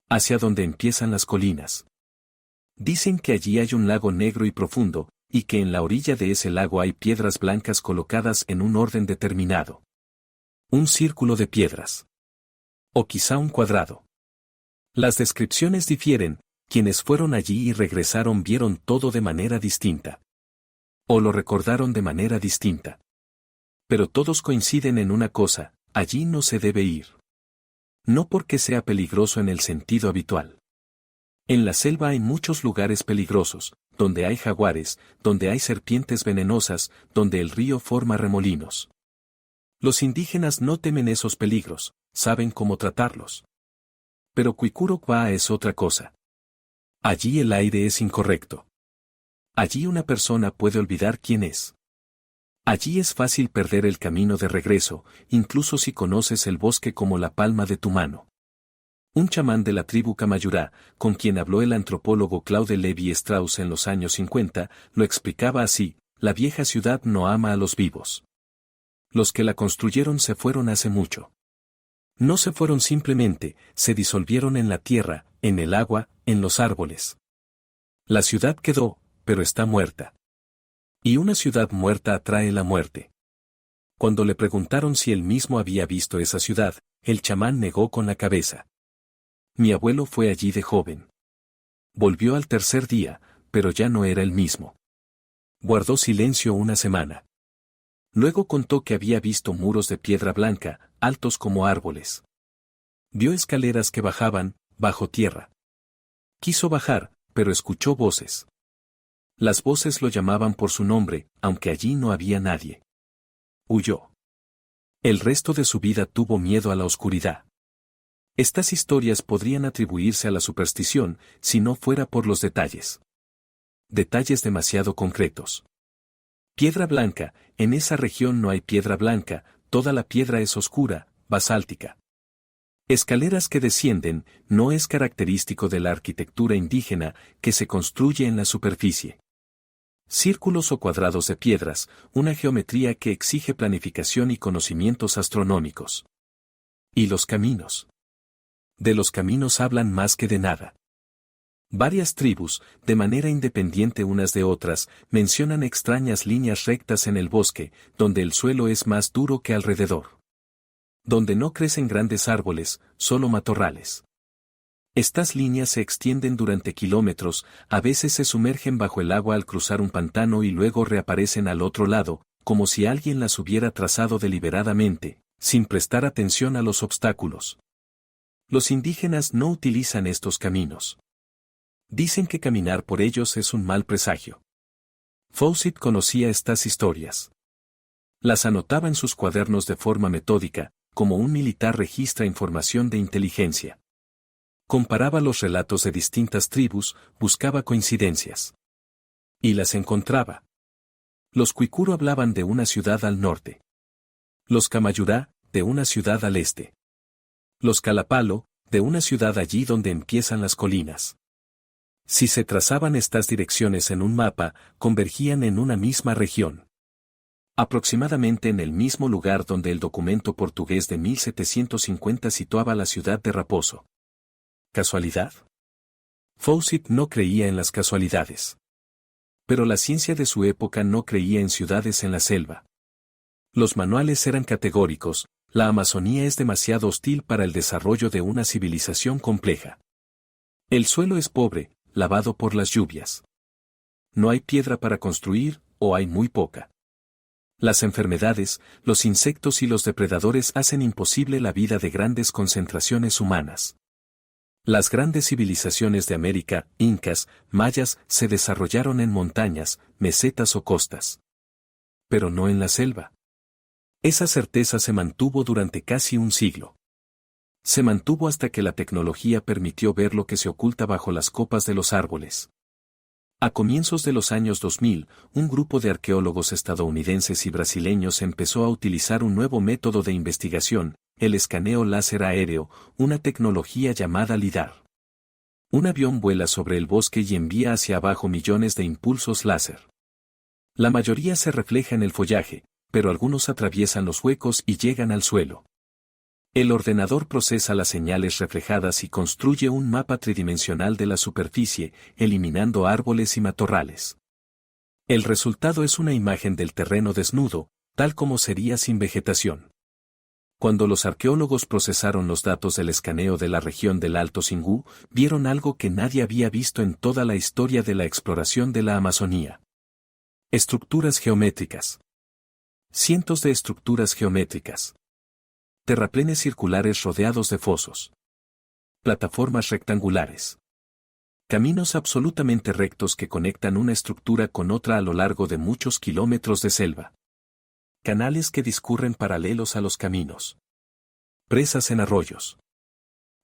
Hacia donde empiezan las colinas. Dicen que allí hay un lago negro y profundo, y que en la orilla de ese lago hay piedras blancas colocadas en un orden determinado. Un círculo de piedras. O quizá un cuadrado. Las descripciones difieren, quienes fueron allí y regresaron vieron todo de manera distinta. O lo recordaron de manera distinta. Pero todos coinciden en una cosa, allí no se debe ir. No porque sea peligroso en el sentido habitual. En la selva hay muchos lugares peligrosos, donde hay jaguares, donde hay serpientes venenosas, donde el río forma remolinos. Los indígenas no temen esos peligros, saben cómo tratarlos. Pero Kwikuro Kwaa es otra cosa. Allí el aire es incorrecto. Allí una persona puede olvidar quién es. Allí es fácil perder el camino de regreso, incluso si conoces el bosque como la palma de tu mano. Un chamán de la tribu Kamayurá, con quien habló el antropólogo Claude Lévi-Strauss en los años 50, lo explicaba así: la vieja ciudad no ama a los vivos. Los que la construyeron se fueron hace mucho. No se fueron simplemente, se disolvieron en la tierra, en el agua, en los árboles. La ciudad quedó, pero está muerta. Y una ciudad muerta atrae la muerte. Cuando le preguntaron si él mismo había visto esa ciudad, el chamán negó con la cabeza. Mi abuelo fue allí de joven. Volvió al tercer día, pero ya no era el mismo. Guardó silencio una semana. Luego contó que había visto muros de piedra blanca, altos como árboles. Vio escaleras que bajaban, bajo tierra. Quiso bajar, pero escuchó voces. Las voces lo llamaban por su nombre, aunque allí no había nadie. Huyó. El resto de su vida tuvo miedo a la oscuridad. Estas historias podrían atribuirse a la superstición, si no fuera por los detalles. Detalles demasiado concretos. Piedra blanca, en esa región no hay piedra blanca, toda la piedra es oscura, basáltica. Escaleras que descienden, no es característico de la arquitectura indígena que se construye en la superficie. Círculos o cuadrados de piedras, una geometría que exige planificación y conocimientos astronómicos. ¿Y los caminos? De los caminos hablan más que de nada. Varias tribus, de manera independiente unas de otras, mencionan extrañas líneas rectas en el bosque, donde el suelo es más duro que alrededor. Donde no crecen grandes árboles, solo matorrales. Estas líneas se extienden durante kilómetros, a veces se sumergen bajo el agua al cruzar un pantano y luego reaparecen al otro lado, como si alguien las hubiera trazado deliberadamente, sin prestar atención a los obstáculos. Los indígenas no utilizan estos caminos. Dicen que caminar por ellos es un mal presagio. Fawcett conocía estas historias. Las anotaba en sus cuadernos de forma metódica, como un militar registra información de inteligencia. Comparaba los relatos de distintas tribus, buscaba coincidencias. Y las encontraba. Los Kwikuru hablaban de una ciudad al norte. Los Kamayurá, de una ciudad al este. Los Kalapalo, de una ciudad allí donde empiezan las colinas. Si se trazaban estas direcciones en un mapa, convergían en una misma región. Aproximadamente en el mismo lugar donde el documento portugués de 1750 situaba la ciudad de Raposo. ¿Casualidad? Fawcett no creía en las casualidades. Pero la ciencia de su época no creía en ciudades en la selva. Los manuales eran categóricos: la Amazonía es demasiado hostil para el desarrollo de una civilización compleja. El suelo es pobre, lavado por las lluvias. No hay piedra para construir, o hay muy poca. Las enfermedades, los insectos y los depredadores hacen imposible la vida de grandes concentraciones humanas. Las grandes civilizaciones de América, incas, mayas, se desarrollaron en montañas, mesetas o costas. Pero no en la selva. Esa certeza se mantuvo durante casi un siglo. Se mantuvo hasta que la tecnología permitió ver lo que se oculta bajo las copas de los árboles. A comienzos de los años 2000, un grupo de arqueólogos estadounidenses y brasileños empezó a utilizar un nuevo método de investigación, el escaneo láser aéreo, una tecnología llamada LIDAR. Un avión vuela sobre el bosque y envía hacia abajo millones de impulsos láser. La mayoría se refleja en el follaje, pero algunos atraviesan los huecos y llegan al suelo. El ordenador procesa las señales reflejadas y construye un mapa tridimensional de la superficie, eliminando árboles y matorrales. El resultado es una imagen del terreno desnudo, tal como sería sin vegetación. Cuando los arqueólogos procesaron los datos del escaneo de la región del Alto Xingu, vieron algo que nadie había visto en toda la historia de la exploración de la Amazonía. Estructuras geométricas. Cientos de estructuras geométricas. Terraplenes circulares rodeados de fosos. Plataformas rectangulares. Caminos absolutamente rectos que conectan una estructura con otra a lo largo de muchos kilómetros de selva. Canales que discurren paralelos a los caminos. Presas en arroyos.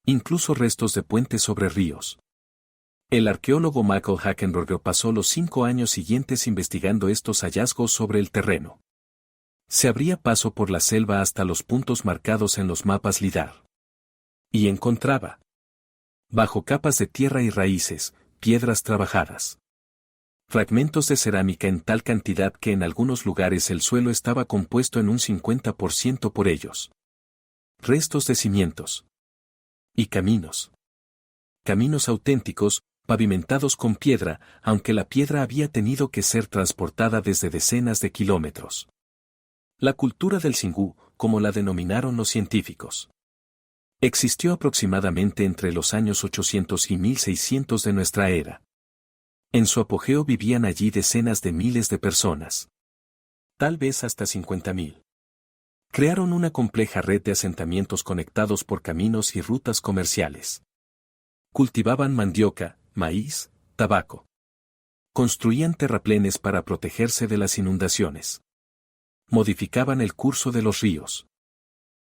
Incluso restos de puentes sobre ríos. El arqueólogo Michael Hackenberger pasó los 5 años siguientes investigando estos hallazgos sobre el terreno. Se abría paso por la selva hasta los puntos marcados en los mapas LIDAR. Y encontraba, bajo capas de tierra y raíces, piedras trabajadas. Fragmentos de cerámica en tal cantidad que en algunos lugares el suelo estaba compuesto en un 50% por ellos. Restos de cimientos. Y caminos. Caminos auténticos, pavimentados con piedra, aunque la piedra había tenido que ser transportada desde decenas de kilómetros. La cultura del Xingu, como la denominaron los científicos, existió aproximadamente entre los años 800 y 1600 de nuestra era. En su apogeo vivían allí decenas de miles de personas. Tal vez hasta 50.000. Crearon una compleja red de asentamientos conectados por caminos y rutas comerciales. Cultivaban mandioca, maíz, tabaco. Construían terraplenes para protegerse de las inundaciones. Modificaban el curso de los ríos.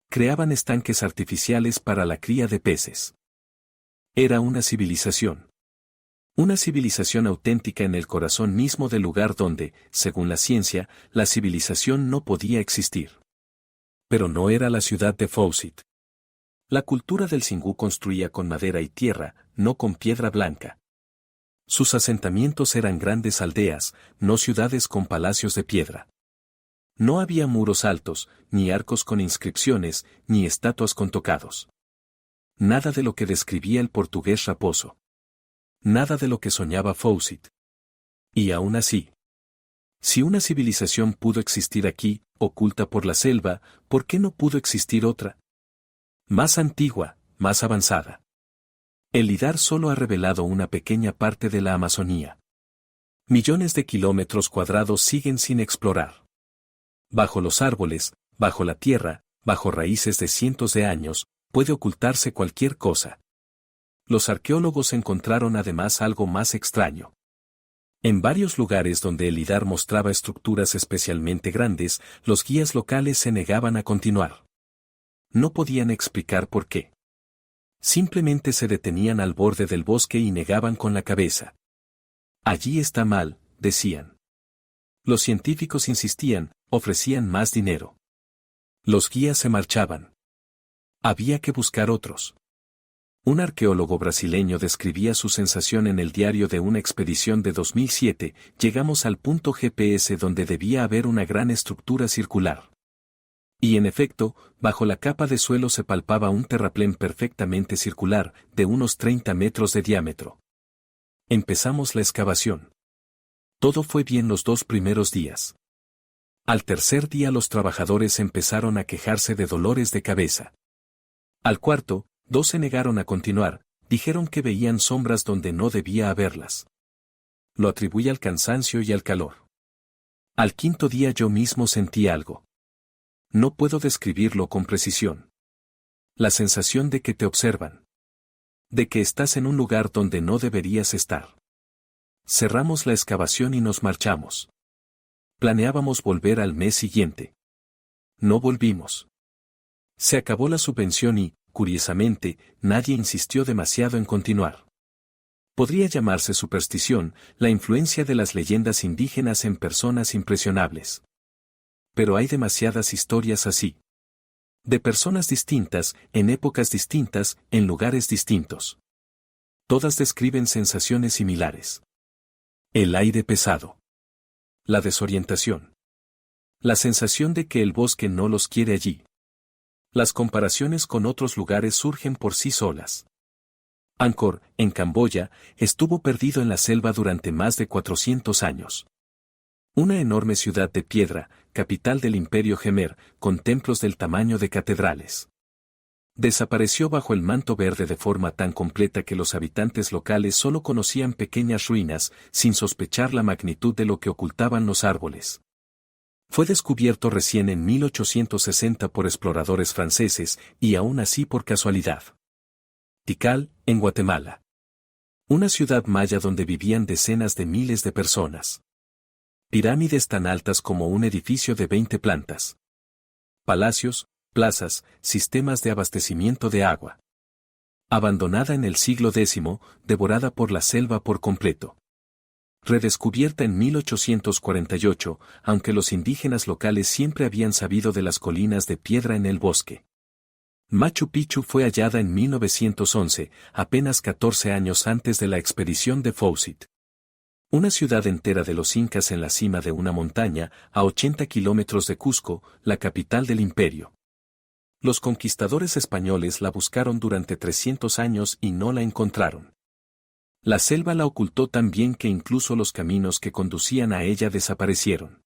Creaban estanques artificiales para la cría de peces. Era una civilización. Una civilización auténtica en el corazón mismo del lugar donde, según la ciencia, la civilización no podía existir. Pero no era la ciudad de Fawcett. La cultura del Xingu construía con madera y tierra, no con piedra blanca. Sus asentamientos eran grandes aldeas, no ciudades con palacios de piedra. No había muros altos, ni arcos con inscripciones, ni estatuas con tocados. Nada de lo que describía el portugués Raposo. Nada de lo que soñaba Fawcett. Y aún así, si una civilización pudo existir aquí, oculta por la selva, ¿por qué no pudo existir otra? Más antigua, más avanzada. El LIDAR solo ha revelado una pequeña parte de la Amazonía. Millones de kilómetros cuadrados siguen sin explorar. Bajo los árboles, bajo la tierra, bajo raíces de cientos de años, puede ocultarse cualquier cosa. Los arqueólogos encontraron además algo más extraño. En varios lugares donde el LIDAR mostraba estructuras especialmente grandes, los guías locales se negaban a continuar. No podían explicar por qué. Simplemente se detenían al borde del bosque y negaban con la cabeza. Allí está mal, decían. Los científicos insistían, ofrecían más dinero. Los guías se marchaban. Había que buscar otros. Un arqueólogo brasileño describía su sensación en el diario de una expedición de 2007, llegamos al punto GPS donde debía haber una gran estructura circular. Y en efecto, bajo la capa de suelo se palpaba un terraplén perfectamente circular, de unos 30 metros de diámetro. Empezamos la excavación. Todo fue bien los 2 primeros días. Al tercer día los trabajadores empezaron a quejarse de dolores de cabeza. Al cuarto, 2 se negaron a continuar, dijeron que veían sombras donde no debía haberlas. Lo atribuí al cansancio y al calor. Al quinto día yo mismo sentí algo. No puedo describirlo con precisión. La sensación de que te observan. De que estás en un lugar donde no deberías estar. Cerramos la excavación y nos marchamos. Planeábamos volver al mes siguiente. No volvimos. Se acabó la subvención y, curiosamente, nadie insistió demasiado en continuar. Podría llamarse superstición, la influencia de las leyendas indígenas en personas impresionables. Pero hay demasiadas historias así. De personas distintas, en épocas distintas, en lugares distintos. Todas describen sensaciones similares. El aire pesado. La desorientación. La sensación de que el bosque no los quiere allí. Las comparaciones con otros lugares surgen por sí solas. Angkor, en Camboya, estuvo perdido en la selva durante más de 400 años. Una enorme ciudad de piedra, capital del Imperio Jemer, con templos del tamaño de catedrales. Desapareció bajo el manto verde de forma tan completa que los habitantes locales solo conocían pequeñas ruinas, sin sospechar la magnitud de lo que ocultaban los árboles. Fue descubierto recién en 1860 por exploradores franceses, y aún así por casualidad. Tikal, en Guatemala. Una ciudad maya donde vivían decenas de miles de personas. Pirámides tan altas como un edificio de 20 plantas. Palacios, plazas, sistemas de abastecimiento de agua. Abandonada en el siglo X, devorada por la selva por completo. Redescubierta en 1848, aunque los indígenas locales siempre habían sabido de las colinas de piedra en el bosque. Machu Picchu fue hallada en 1911, apenas 14 años antes de la expedición de Fawcett. Una ciudad entera de los incas en la cima de una montaña, a 80 kilómetros de Cusco, la capital del imperio. Los conquistadores españoles la buscaron durante 300 años y no la encontraron. La selva la ocultó tan bien que incluso los caminos que conducían a ella desaparecieron.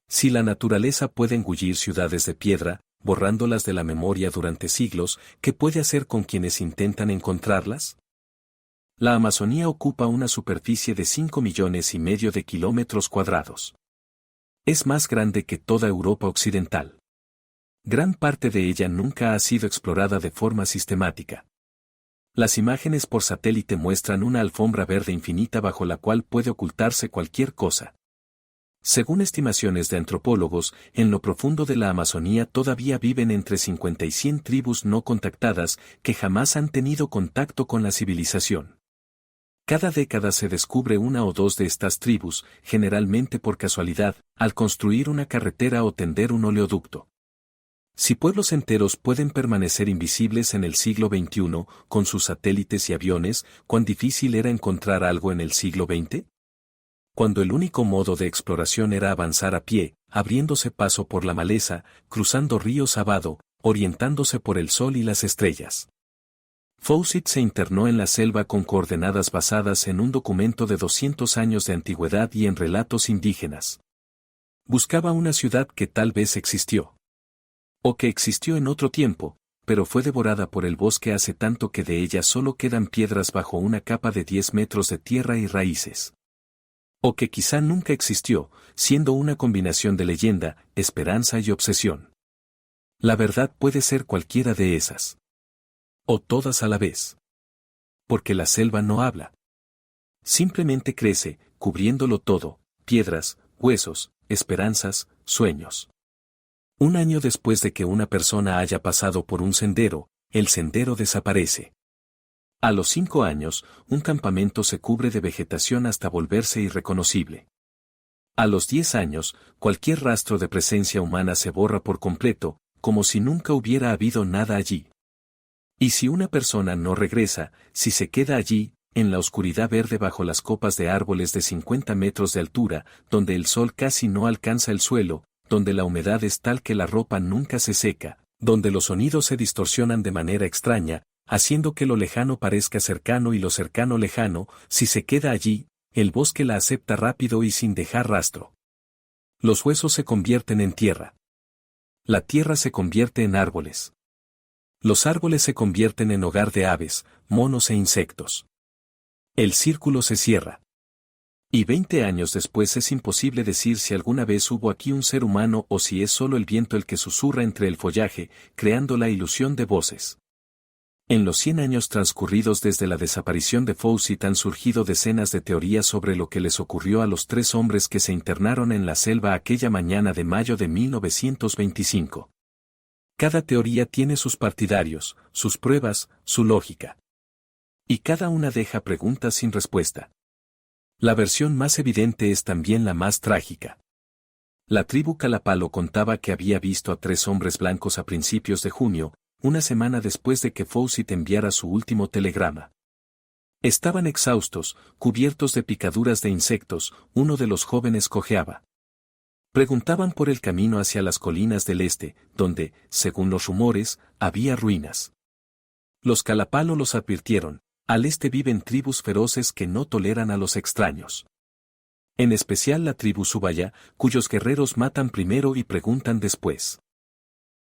Si la naturaleza puede engullir ciudades de piedra, borrándolas de la memoria durante siglos, ¿qué puede hacer con quienes intentan encontrarlas? La Amazonía ocupa una superficie de 5,5 millones de kilómetros cuadrados. Es más grande que toda Europa occidental. Gran parte de ella nunca ha sido explorada de forma sistemática. Las imágenes por satélite muestran una alfombra verde infinita bajo la cual puede ocultarse cualquier cosa. Según estimaciones de antropólogos, en lo profundo de la Amazonía todavía viven entre 50 y 100 tribus no contactadas que jamás han tenido contacto con la civilización. Cada década se descubre una o dos de estas tribus, generalmente por casualidad, al construir una carretera o tender un oleoducto. Si pueblos enteros pueden permanecer invisibles en el siglo XXI, con sus satélites y aviones, ¿cuán difícil era encontrar algo en el siglo XX? Cuando el único modo de exploración era avanzar a pie, abriéndose paso por la maleza, cruzando ríos a vado, orientándose por el sol y las estrellas. Fawcett se internó en la selva con coordenadas basadas en un documento de 200 años de antigüedad y en relatos indígenas. Buscaba una ciudad que tal vez existió. O que existió en otro tiempo, pero fue devorada por el bosque hace tanto que de ella solo quedan piedras bajo una capa de 10 metros de tierra y raíces. O que quizá nunca existió, siendo una combinación de leyenda, esperanza y obsesión. La verdad puede ser cualquiera de esas. O todas a la vez. Porque la selva no habla. Simplemente crece, cubriéndolo todo, piedras, huesos, esperanzas, sueños. Un año después de que una persona haya pasado por un sendero, el sendero desaparece. A los 5 años, un campamento se cubre de vegetación hasta volverse irreconocible. A los 10 años, cualquier rastro de presencia humana se borra por completo, como si nunca hubiera habido nada allí. Y si una persona no regresa, si se queda allí, en la oscuridad verde bajo las copas de árboles de 50 metros de altura, donde el sol casi no alcanza el suelo, donde la humedad es tal que la ropa nunca se seca, donde los sonidos se distorsionan de manera extraña, haciendo que lo lejano parezca cercano y lo cercano lejano, si se queda allí, el bosque la acepta rápido y sin dejar rastro. Los huesos se convierten en tierra. La tierra se convierte en árboles. Los árboles se convierten en hogar de aves, monos e insectos. El círculo se cierra. Y 20 años después es imposible decir si alguna vez hubo aquí un ser humano o si es solo el viento el que susurra entre el follaje, creando la ilusión de voces. En los 100 años transcurridos desde la desaparición de Fawcett han surgido decenas de teorías sobre lo que les ocurrió a los 3 hombres que se internaron en la selva aquella mañana de mayo de 1925. Cada teoría tiene sus partidarios, sus pruebas, su lógica. Y cada una deja preguntas sin respuesta. La versión más evidente es también la más trágica. La tribu Kalapalo contaba que había visto a 3 hombres blancos a principios de junio, una semana después de que Fawcett enviara su último telegrama. Estaban exhaustos, cubiertos de picaduras de insectos, uno de los jóvenes cojeaba. Preguntaban por el camino hacia las colinas del este, donde, según los rumores, había ruinas. Los Kalapalo los advirtieron: al este viven tribus feroces que no toleran a los extraños. En especial la tribu Subaya, cuyos guerreros matan primero y preguntan después.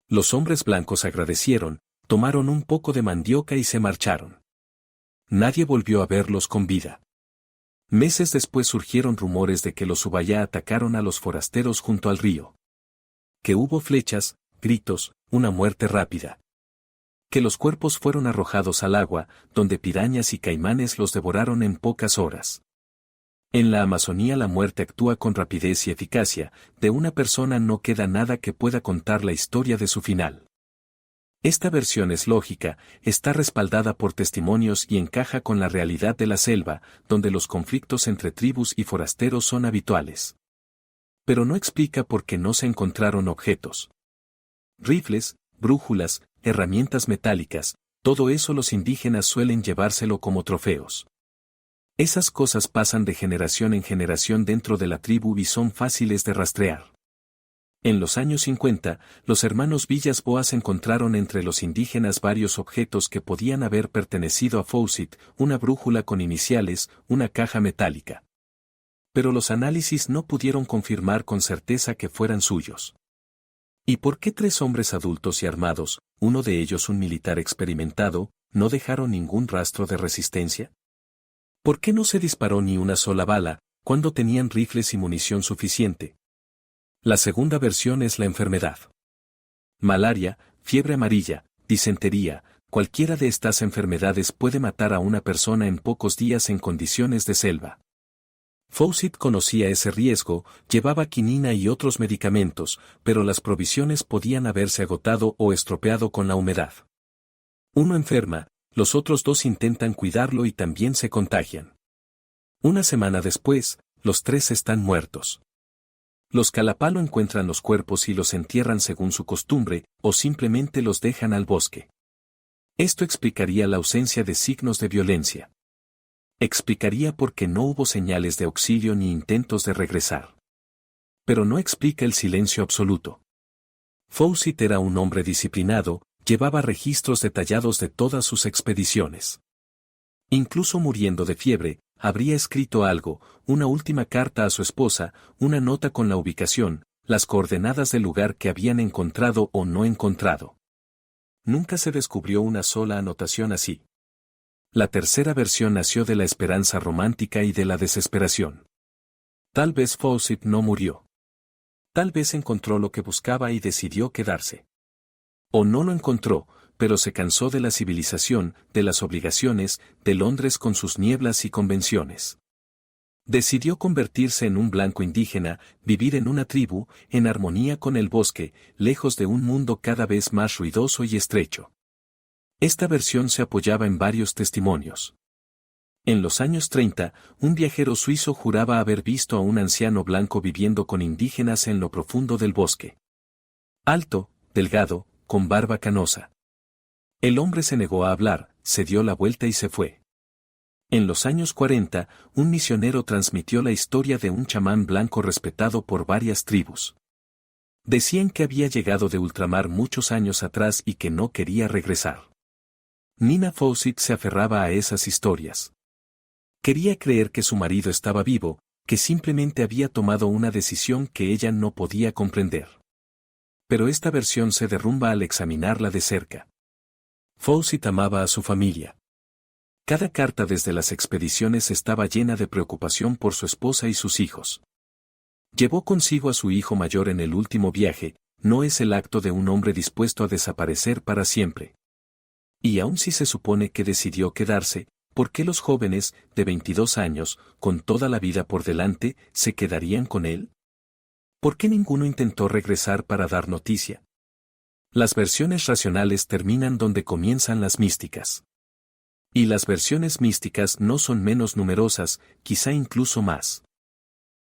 Los hombres blancos agradecieron, tomaron un poco de mandioca y se marcharon. Nadie volvió a verlos con vida. Meses después surgieron rumores de que los Subaya atacaron a los forasteros junto al río. Que hubo flechas, gritos, una muerte rápida. Que los cuerpos fueron arrojados al agua, donde pirañas y caimanes los devoraron en pocas horas. En la Amazonía la muerte actúa con rapidez y eficacia, de una persona no queda nada que pueda contar la historia de su final. Esta versión es lógica, está respaldada por testimonios y encaja con la realidad de la selva, donde los conflictos entre tribus y forasteros son habituales. Pero no explica por qué no se encontraron objetos. Rifles, brújulas, herramientas metálicas, todo eso los indígenas suelen llevárselo como trofeos. Esas cosas pasan de generación en generación dentro de la tribu y son fáciles de rastrear. En los años 50, los hermanos Villas Boas encontraron entre los indígenas varios objetos que podían haber pertenecido a Fawcett, una brújula con iniciales, una caja metálica. Pero los análisis no pudieron confirmar con certeza que fueran suyos. ¿Y por qué 3 hombres adultos y armados, uno de ellos un militar experimentado, no dejaron ningún rastro de resistencia? ¿Por qué no se disparó ni una sola bala, cuando tenían rifles y munición suficiente? La segunda versión es la enfermedad. Malaria, fiebre amarilla, disentería, cualquiera de estas enfermedades puede matar a una persona en pocos días en condiciones de selva. Fawcett conocía ese riesgo, llevaba quinina y otros medicamentos, pero las provisiones podían haberse agotado o estropeado con la humedad. Uno enferma, los otros 2 intentan cuidarlo y también se contagian. Una semana después, los 3 están muertos. Los Kalapalo encuentran los cuerpos y los entierran según su costumbre, o simplemente los dejan al bosque. Esto explicaría la ausencia de signos de violencia. Explicaría por qué no hubo señales de auxilio ni intentos de regresar. Pero no explica el silencio absoluto. Fawcett era un hombre disciplinado, llevaba registros detallados de todas sus expediciones. Incluso muriendo de fiebre, habría escrito algo, una última carta a su esposa, una nota con la ubicación, las coordenadas del lugar que habían encontrado o no encontrado. Nunca se descubrió una sola anotación así. La tercera versión nació de la esperanza romántica y de la desesperación. Tal vez Fawcett no murió. Tal vez encontró lo que buscaba y decidió quedarse. O no lo encontró, pero se cansó de la civilización, de las obligaciones, de Londres con sus nieblas y convenciones. Decidió convertirse en un blanco indígena, vivir en una tribu, en armonía con el bosque, lejos de un mundo cada vez más ruidoso y estrecho. Esta versión se apoyaba en varios testimonios. En los años 30, un viajero suizo juraba haber visto a un anciano blanco viviendo con indígenas en lo profundo del bosque. Alto, delgado, con barba canosa. El hombre se negó a hablar, se dio la vuelta y se fue. En los años 40, un misionero transmitió la historia de un chamán blanco respetado por varias tribus. Decían que había llegado de ultramar muchos años atrás y que no quería regresar. Nina Fawcett se aferraba a esas historias. Quería creer que su marido estaba vivo, que simplemente había tomado una decisión que ella no podía comprender. Pero esta versión se derrumba al examinarla de cerca. Fawcett amaba a su familia. Cada carta desde las expediciones estaba llena de preocupación por su esposa y sus hijos. Llevó consigo a su hijo mayor en el último viaje, no es el acto de un hombre dispuesto a desaparecer para siempre. Y aun si se supone que decidió quedarse, ¿por qué los jóvenes, de 22 años, con toda la vida por delante, se quedarían con él? ¿Por qué ninguno intentó regresar para dar noticia? Las versiones racionales terminan donde comienzan las místicas. Y las versiones místicas no son menos numerosas, quizá incluso más.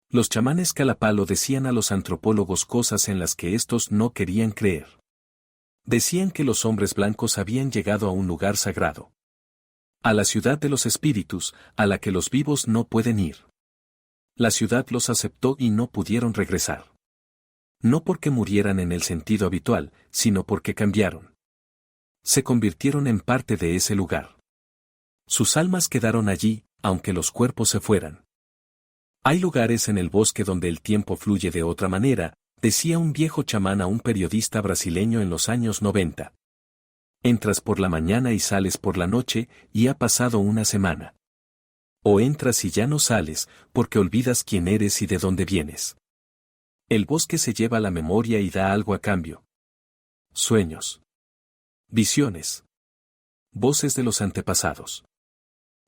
Los chamanes Kalapalo decían a los antropólogos cosas en las que estos no querían creer. Decían que los hombres blancos habían llegado a un lugar sagrado. A la ciudad de los espíritus, a la que los vivos no pueden ir. La ciudad los aceptó y no pudieron regresar. No porque murieran en el sentido habitual, sino porque cambiaron. Se convirtieron en parte de ese lugar. Sus almas quedaron allí, aunque los cuerpos se fueran. Hay lugares en el bosque donde el tiempo fluye de otra manera, decía un viejo chamán a un periodista brasileño en los años 90. Entras por la mañana y sales por la noche, y ha pasado una semana. O entras y ya no sales, porque olvidas quién eres y de dónde vienes. El bosque se lleva la memoria y da algo a cambio. Sueños. Visiones. Voces de los antepasados.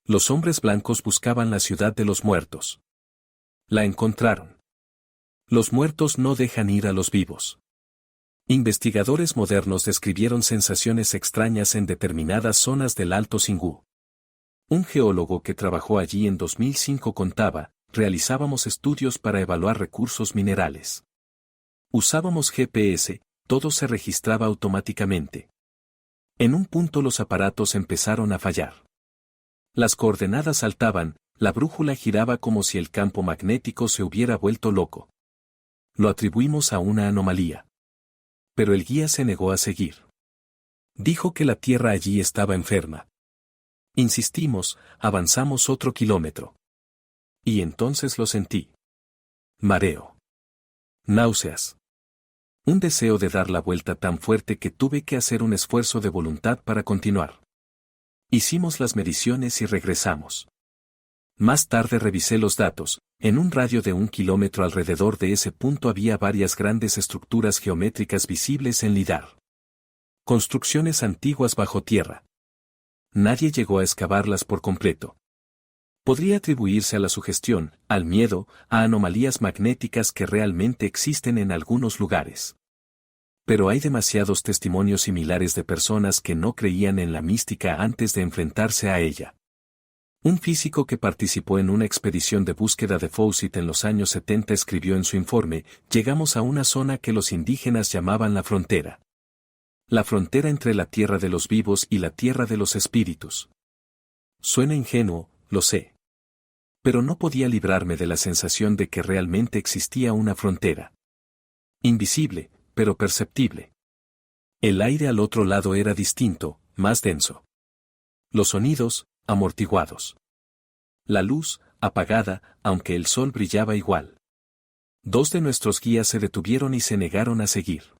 Los hombres blancos buscaban la ciudad de los muertos. La encontraron. Los muertos no dejan ir a los vivos. Investigadores modernos describieron sensaciones extrañas en determinadas zonas del Alto Singú. Un geólogo que trabajó allí en 2005 contaba, realizábamos estudios para evaluar recursos minerales. Usábamos GPS, todo se registraba automáticamente. En un punto los aparatos empezaron a fallar. Las coordenadas saltaban, la brújula giraba como si el campo magnético se hubiera vuelto loco. Lo atribuimos a una anomalía. Pero el guía se negó a seguir. Dijo que la tierra allí estaba enferma. Insistimos, avanzamos otro kilómetro. Y entonces lo sentí. Mareo. Náuseas. Un deseo de dar la vuelta tan fuerte que tuve que hacer un esfuerzo de voluntad para continuar. Hicimos las mediciones y regresamos. Más tarde revisé los datos, en un radio de 1 kilómetro alrededor de ese punto había varias grandes estructuras geométricas visibles en lidar. Construcciones antiguas bajo tierra. Nadie llegó a excavarlas por completo. Podría atribuirse a la sugestión, al miedo, a anomalías magnéticas que realmente existen en algunos lugares. Pero hay demasiados testimonios similares de personas que no creían en la mística antes de enfrentarse a ella. Un físico que participó en una expedición de búsqueda de Fawcett en los años 70 escribió en su informe, llegamos a una zona que los indígenas llamaban la frontera. La frontera entre la tierra de los vivos y la tierra de los espíritus. Suena ingenuo, lo sé. Pero no podía librarme de la sensación de que realmente existía una frontera. Invisible, pero perceptible. El aire al otro lado era distinto, más denso. Los sonidos, amortiguados. La luz, apagada, aunque el sol brillaba igual. 2 de nuestros guías se detuvieron y se negaron a seguir.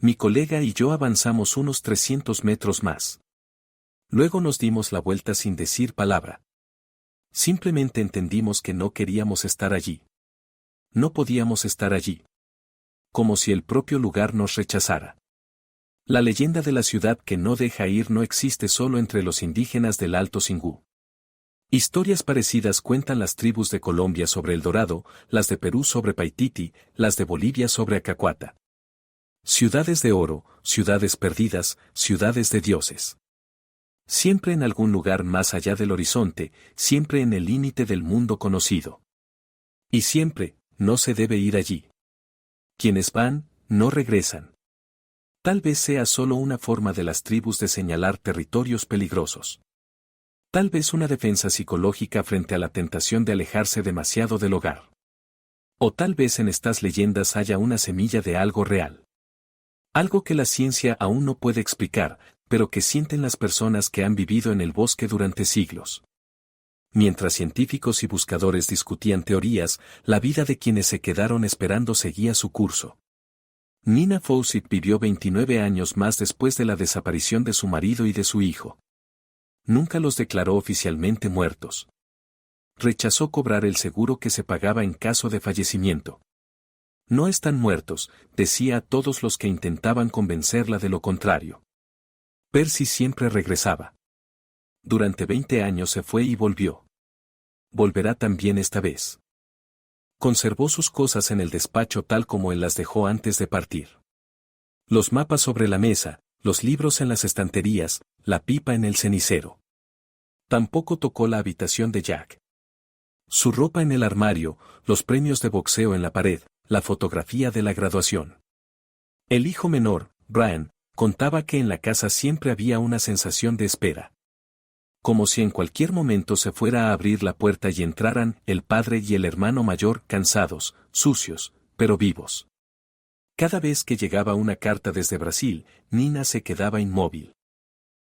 Mi colega y yo avanzamos unos 300 metros más. Luego nos dimos la vuelta sin decir palabra. Simplemente entendimos que no queríamos estar allí. No podíamos estar allí. Como si el propio lugar nos rechazara. La leyenda de la ciudad que no deja ir no existe solo entre los indígenas del Alto Singú. Historias parecidas cuentan las tribus de Colombia sobre El Dorado, las de Perú sobre Paititi, las de Bolivia sobre Acacuata. Ciudades de oro, ciudades perdidas, ciudades de dioses. Siempre en algún lugar más allá del horizonte, siempre en el límite del mundo conocido. Y siempre, no se debe ir allí. Quienes van, no regresan. Tal vez sea solo una forma de las tribus de señalar territorios peligrosos. Tal vez una defensa psicológica frente a la tentación de alejarse demasiado del hogar. O tal vez en estas leyendas haya una semilla de algo real. Algo que la ciencia aún no puede explicar, pero que sienten las personas que han vivido en el bosque durante siglos. Mientras científicos y buscadores discutían teorías, la vida de quienes se quedaron esperando seguía su curso. Nina Fawcett vivió 29 años más después de la desaparición de su marido y de su hijo. Nunca los declaró oficialmente muertos. Rechazó cobrar el seguro que se pagaba en caso de fallecimiento. No están muertos, decía a todos los que intentaban convencerla de lo contrario. Percy siempre regresaba. Durante 20 años se fue y volvió. Volverá también esta vez. Conservó sus cosas en el despacho tal como él las dejó antes de partir. Los mapas sobre la mesa, los libros en las estanterías, la pipa en el cenicero. Tampoco tocó la habitación de Jack. Su ropa en el armario, los premios de boxeo en la pared, la fotografía de la graduación. El hijo menor, Brian, contaba que en la casa siempre había una sensación de espera. Como si en cualquier momento se fuera a abrir la puerta y entraran el padre y el hermano mayor cansados, sucios, pero vivos. Cada vez que llegaba una carta desde Brasil, Nina se quedaba inmóvil.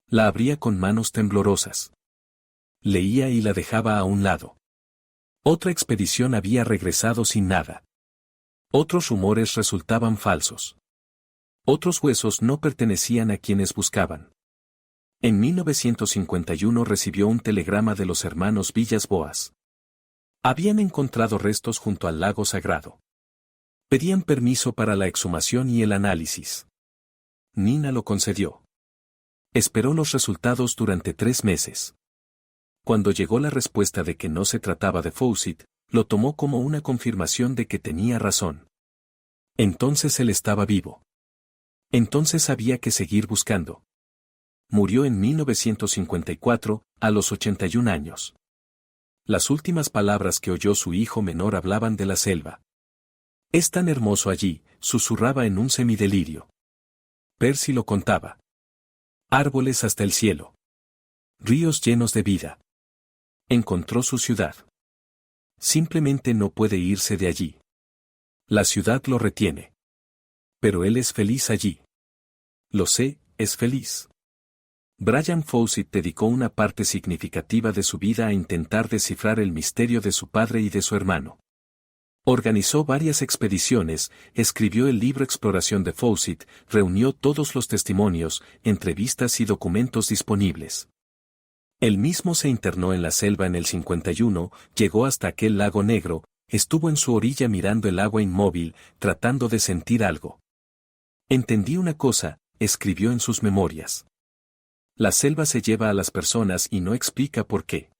La abría con manos temblorosas. Leía y la dejaba a un lado. Otra expedición había regresado sin nada. Otros rumores resultaban falsos. Otros huesos no pertenecían a quienes buscaban. En 1951 recibió un telegrama de los hermanos Villas Boas. Habían encontrado restos junto al lago sagrado. Pedían permiso para la exhumación y el análisis. Nina lo concedió. Esperó los resultados durante 3 meses. Cuando llegó la respuesta de que no se trataba de Fawcett, lo tomó como una confirmación de que tenía razón. Entonces él estaba vivo. Entonces había que seguir buscando. Murió en 1954, a los 81 años. Las últimas palabras que oyó su hijo menor hablaban de la selva. Es tan hermoso allí, susurraba en un semidelirio. Percy lo contaba. Árboles hasta el cielo. Ríos llenos de vida. Encontró su ciudad. Simplemente no puede irse de allí. La ciudad lo retiene. Pero él es feliz allí. Lo sé, es feliz. Brian Fawcett dedicó una parte significativa de su vida a intentar descifrar el misterio de su padre y de su hermano. Organizó varias expediciones, escribió el libro Exploración de Fawcett, reunió todos los testimonios, entrevistas y documentos disponibles. Él mismo se internó en la selva en el 51, llegó hasta aquel lago negro, estuvo en su orilla mirando el agua inmóvil, tratando de sentir algo. Entendí una cosa, escribió en sus memorias. La selva se lleva a las personas y no explica por qué.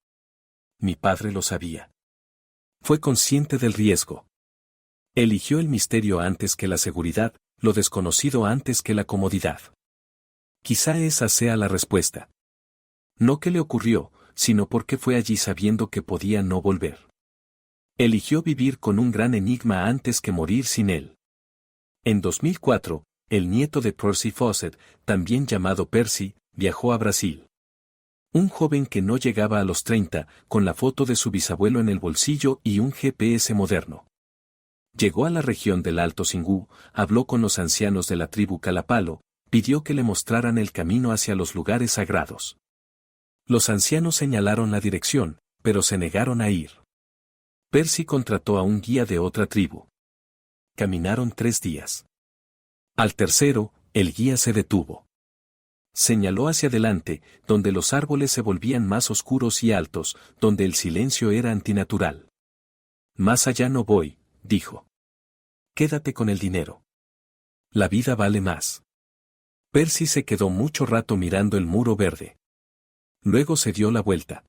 Mi padre lo sabía. Fue consciente del riesgo. Eligió el misterio antes que la seguridad, lo desconocido antes que la comodidad. Quizá esa sea la respuesta. No qué le ocurrió, sino porque fue allí sabiendo que podía no volver. Eligió vivir con un gran enigma antes que morir sin él. En 2004, el nieto de Percy Fawcett, también llamado Percy, viajó a Brasil. Un joven que no llegaba a los 30, con la foto de su bisabuelo en el bolsillo y un GPS moderno. Llegó a la región del Alto Singú, habló con los ancianos de la tribu Kalapalo, pidió que le mostraran el camino hacia los lugares sagrados. Los ancianos señalaron la dirección, pero se negaron a ir. Percy contrató a un guía de otra tribu. Caminaron 3 días. Al tercero, el guía se detuvo. Señaló hacia adelante, donde los árboles se volvían más oscuros y altos, donde el silencio era antinatural. Más allá no voy, dijo. Quédate con el dinero. La vida vale más. Percy se quedó mucho rato mirando el muro verde. Luego se dio la vuelta.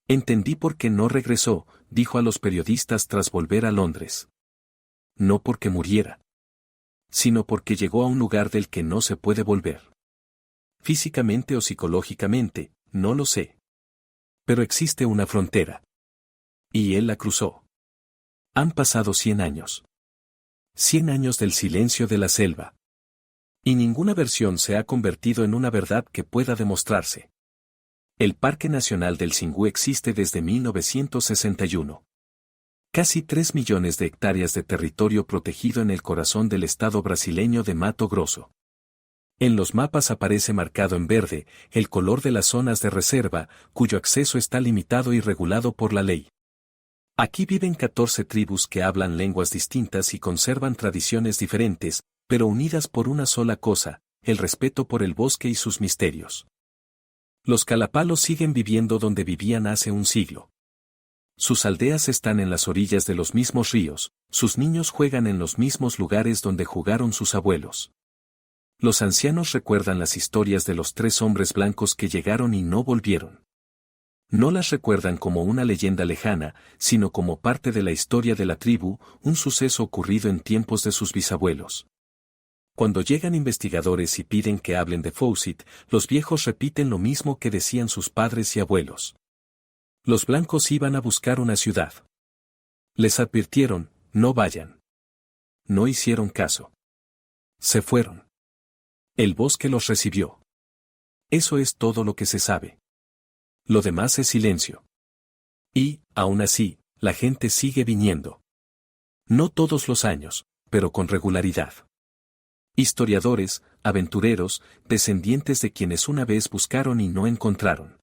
Entendí por qué no regresó, dijo a los periodistas tras volver a Londres. No porque muriera, sino porque llegó a un lugar del que no se puede volver. Físicamente o psicológicamente, no lo sé. Pero existe una frontera. Y él la cruzó. Han pasado 100 años. 100 años del silencio de la selva. Y ninguna versión se ha convertido en una verdad que pueda demostrarse. El Parque Nacional del Xingu existe desde 1961. Casi 3 millones de hectáreas de territorio protegido en el corazón del estado brasileño de Mato Grosso. En los mapas aparece marcado en verde el color de las zonas de reserva, cuyo acceso está limitado y regulado por la ley. Aquí viven 14 tribus que hablan lenguas distintas y conservan tradiciones diferentes, pero unidas por una sola cosa, el respeto por el bosque y sus misterios. Los calapalos siguen viviendo donde vivían hace un siglo. Sus aldeas están en las orillas de los mismos ríos, sus niños juegan en los mismos lugares donde jugaron sus abuelos. Los ancianos recuerdan las historias de los 3 hombres blancos que llegaron y no volvieron. No las recuerdan como una leyenda lejana, sino como parte de la historia de la tribu, un suceso ocurrido en tiempos de sus bisabuelos. Cuando llegan investigadores y piden que hablen de Fawcett, los viejos repiten lo mismo que decían sus padres y abuelos. Los blancos iban a buscar una ciudad. Les advirtieron, no vayan. No hicieron caso. Se fueron. El bosque los recibió. Eso es todo lo que se sabe. Lo demás es silencio. Y, aún así, la gente sigue viniendo. No todos los años, pero con regularidad. Historiadores, aventureros, descendientes de quienes una vez buscaron y no encontraron.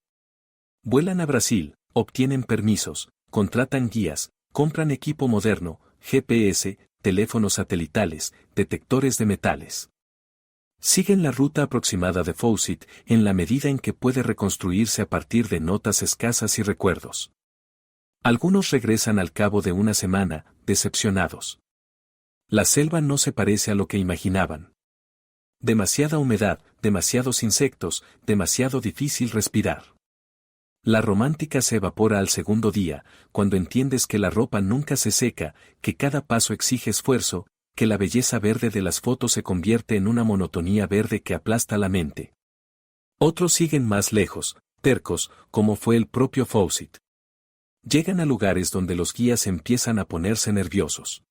Vuelan a Brasil, obtienen permisos, contratan guías, compran equipo moderno, GPS, teléfonos satelitales, detectores de metales. Siguen la ruta aproximada de Fawcett en la medida en que puede reconstruirse a partir de notas escasas y recuerdos. Algunos regresan al cabo de una semana, decepcionados. La selva no se parece a lo que imaginaban. Demasiada humedad, demasiados insectos, demasiado difícil respirar. La romántica se evapora al segundo día, cuando entiendes que la ropa nunca se seca, que cada paso exige esfuerzo, que la belleza verde de las fotos se convierte en una monotonía verde que aplasta la mente. Otros siguen más lejos, tercos, como fue el propio Fawcett. Llegan a lugares donde los guías empiezan a ponerse nerviosos.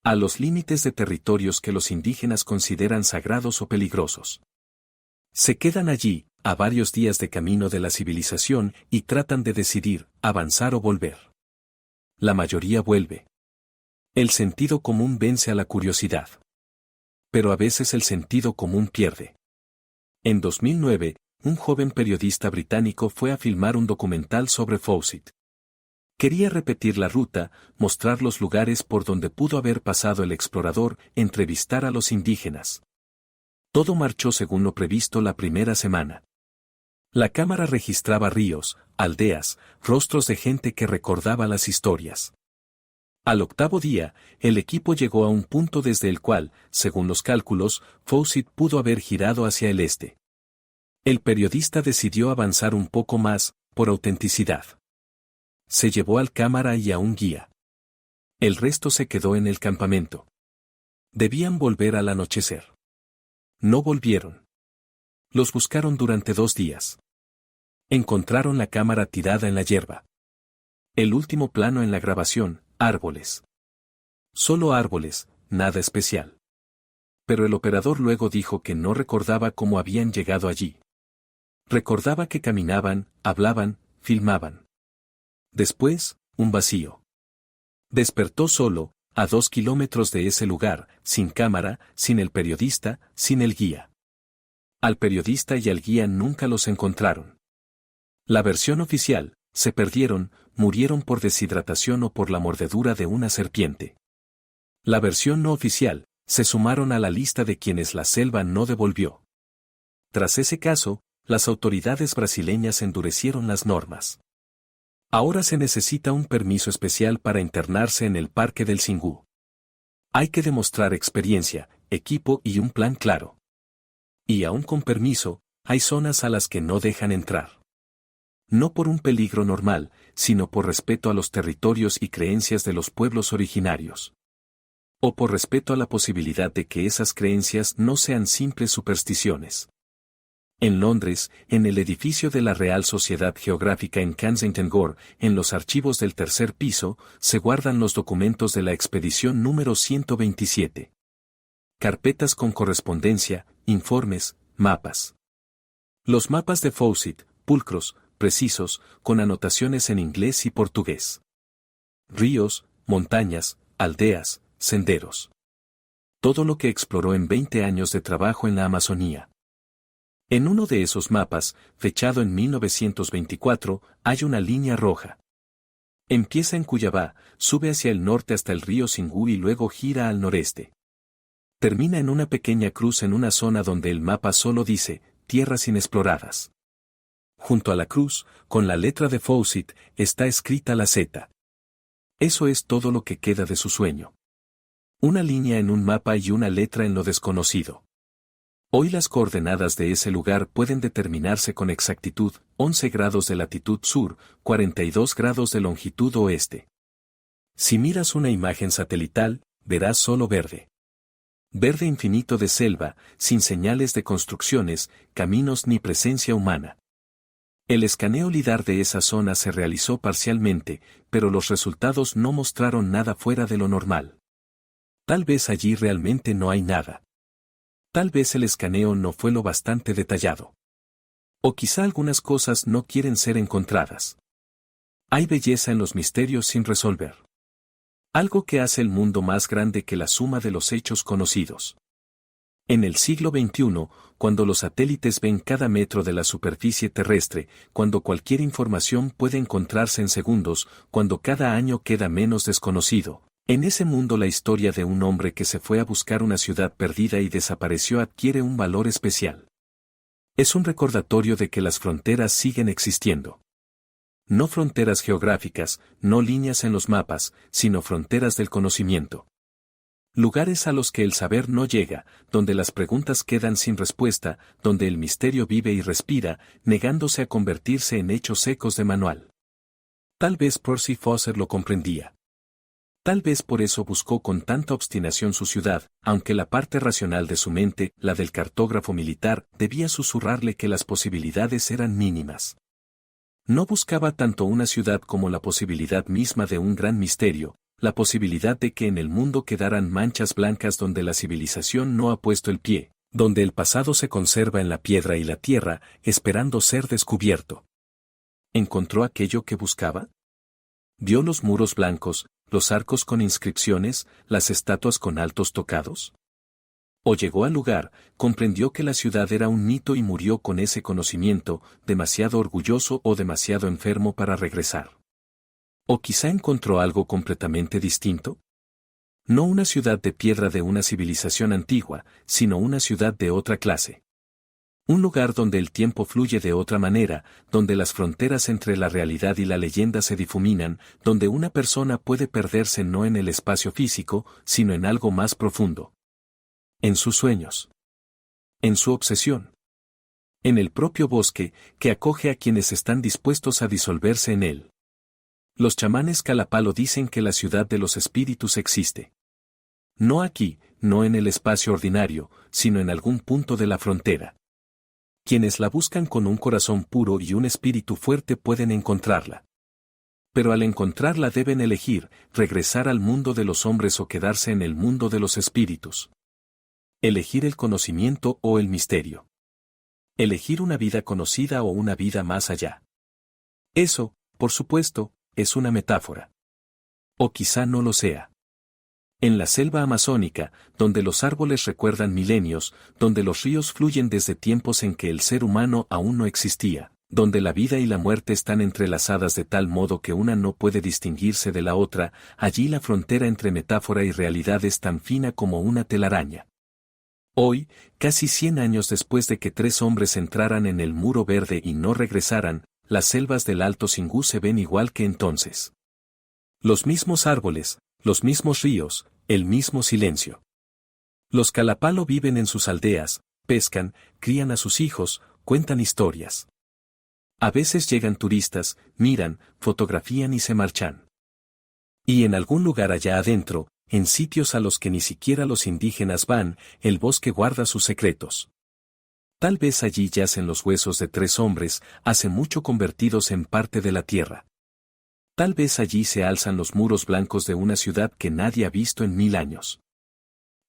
A los límites de territorios que los indígenas consideran sagrados o peligrosos. Se quedan allí, a varios días de camino de la civilización, y tratan de decidir, avanzar o volver. La mayoría vuelve. El sentido común vence a la curiosidad. Pero a veces el sentido común pierde. En 2009, un joven periodista británico fue a filmar un documental sobre Fawcett. Quería repetir la ruta, mostrar los lugares por donde pudo haber pasado el explorador, entrevistar a los indígenas. Todo marchó según lo previsto la primera semana. La cámara registraba ríos, aldeas, rostros de gente que recordaba las historias. Al 8º día, el equipo llegó a un punto desde el cual, según los cálculos, Fawcett pudo haber girado hacia el este. El periodista decidió avanzar un poco más, por autenticidad. Se llevó al cámara y a un guía. El resto se quedó en el campamento. Debían volver al anochecer. No volvieron. Los buscaron durante 2 días. Encontraron la cámara tirada en la hierba. El último plano en la grabación, árboles. Solo árboles, nada especial. Pero el operador luego dijo que no recordaba cómo habían llegado allí. Recordaba que caminaban, hablaban, filmaban. Después, un vacío. Despertó solo, a 2 kilómetros de ese lugar, sin cámara, sin el periodista, sin el guía. Al periodista y al guía nunca los encontraron. La versión oficial, se perdieron, murieron por deshidratación o por la mordedura de una serpiente. La versión no oficial, se sumaron a la lista de quienes la selva no devolvió. Tras ese caso, las autoridades brasileñas endurecieron las normas. Ahora se necesita un permiso especial para internarse en el Parque del Xingu. Hay que demostrar experiencia, equipo y un plan claro. Y aún con permiso, hay zonas a las que no dejan entrar. No por un peligro normal, sino por respeto a los territorios y creencias de los pueblos originarios. O por respeto a la posibilidad de que esas creencias no sean simples supersticiones. En Londres, en el edificio de la Real Sociedad Geográfica en Kensington Gore, en los archivos del tercer piso, se guardan los documentos de la expedición número 127. Carpetas con correspondencia, informes, mapas. Los mapas de Fawcett, pulcros, precisos, con anotaciones en inglés y portugués. Ríos, montañas, aldeas, senderos. Todo lo que exploró en 20 años de trabajo en la Amazonía. En uno de esos mapas, fechado en 1924, hay una línea roja. Empieza en Cuyabá, sube hacia el norte hasta el río Singú y luego gira al noreste. Termina en una pequeña cruz en una zona donde el mapa solo dice, tierras inexploradas. Junto a la cruz, con la letra de Fawcett, está escrita la Z. Eso es todo lo que queda de su sueño. Una línea en un mapa y una letra en lo desconocido. Hoy las coordenadas de ese lugar pueden determinarse con exactitud, 11 grados de latitud sur, 42 grados de longitud oeste. Si miras una imagen satelital, verás solo verde. Verde infinito de selva, sin señales de construcciones, caminos ni presencia humana. El escaneo lidar de esa zona se realizó parcialmente, pero los resultados no mostraron nada fuera de lo normal. Tal vez allí realmente no hay nada. Tal vez el escaneo no fue lo bastante detallado. O quizá algunas cosas no quieren ser encontradas. Hay belleza en los misterios sin resolver. Algo que hace el mundo más grande que la suma de los hechos conocidos. En el siglo XXI, cuando los satélites ven cada metro de la superficie terrestre, cuando cualquier información puede encontrarse en segundos, cuando cada año queda menos desconocido. En ese mundo la historia de un hombre que se fue a buscar una ciudad perdida y desapareció adquiere un valor especial. Es un recordatorio de que las fronteras siguen existiendo. No fronteras geográficas, no líneas en los mapas, sino fronteras del conocimiento. Lugares a los que el saber no llega, donde las preguntas quedan sin respuesta, donde el misterio vive y respira, negándose a convertirse en hechos secos de manual. Tal vez Percy Foster lo comprendía. Tal vez por eso buscó con tanta obstinación su ciudad, aunque la parte racional de su mente, la del cartógrafo militar, debía susurrarle que las posibilidades eran mínimas. No buscaba tanto una ciudad como la posibilidad misma de un gran misterio, la posibilidad de que en el mundo quedaran manchas blancas donde la civilización no ha puesto el pie, donde el pasado se conserva en la piedra y la tierra, esperando ser descubierto. ¿Encontró aquello que buscaba? ¿Vio los muros blancos, los arcos con inscripciones, las estatuas con altos tocados? O llegó al lugar, comprendió que la ciudad era un mito y murió con ese conocimiento, demasiado orgulloso o demasiado enfermo para regresar. ¿O quizá encontró algo completamente distinto? No una ciudad de piedra de una civilización antigua, sino una ciudad de otra clase. Un lugar donde el tiempo fluye de otra manera, donde las fronteras entre la realidad y la leyenda se difuminan, donde una persona puede perderse no en el espacio físico, sino en algo más profundo. En sus sueños. En su obsesión. En el propio bosque, que acoge a quienes están dispuestos a disolverse en él. Los chamanes Kalapalo dicen que la ciudad de los espíritus existe. No aquí, no en el espacio ordinario, sino en algún punto de la frontera. Quienes la buscan con un corazón puro y un espíritu fuerte pueden encontrarla. Pero al encontrarla deben elegir, regresar al mundo de los hombres o quedarse en el mundo de los espíritus. Elegir el conocimiento o el misterio. Elegir una vida conocida o una vida más allá. Eso, por supuesto, es una metáfora. O quizá no lo sea. En la selva amazónica, donde los árboles recuerdan milenios, donde los ríos fluyen desde tiempos en que el ser humano aún no existía, donde la vida y la muerte están entrelazadas de tal modo que una no puede distinguirse de la otra, allí la frontera entre metáfora y realidad es tan fina como una telaraña. Hoy, casi 100 años después de que 3 hombres entraran en el muro verde y no regresaran, las selvas del Alto Singú se ven igual que entonces. Los mismos árboles, los mismos ríos, el mismo silencio. Los Kalapalo viven en sus aldeas, pescan, crían a sus hijos, cuentan historias. A veces llegan turistas, miran, fotografían y se marchan. Y en algún lugar allá adentro, en sitios a los que ni siquiera los indígenas van, el bosque guarda sus secretos. Tal vez allí yacen los huesos de 3 hombres, hace mucho convertidos en parte de la tierra. Tal vez allí se alzan los muros blancos de una ciudad que nadie ha visto en 1000 años.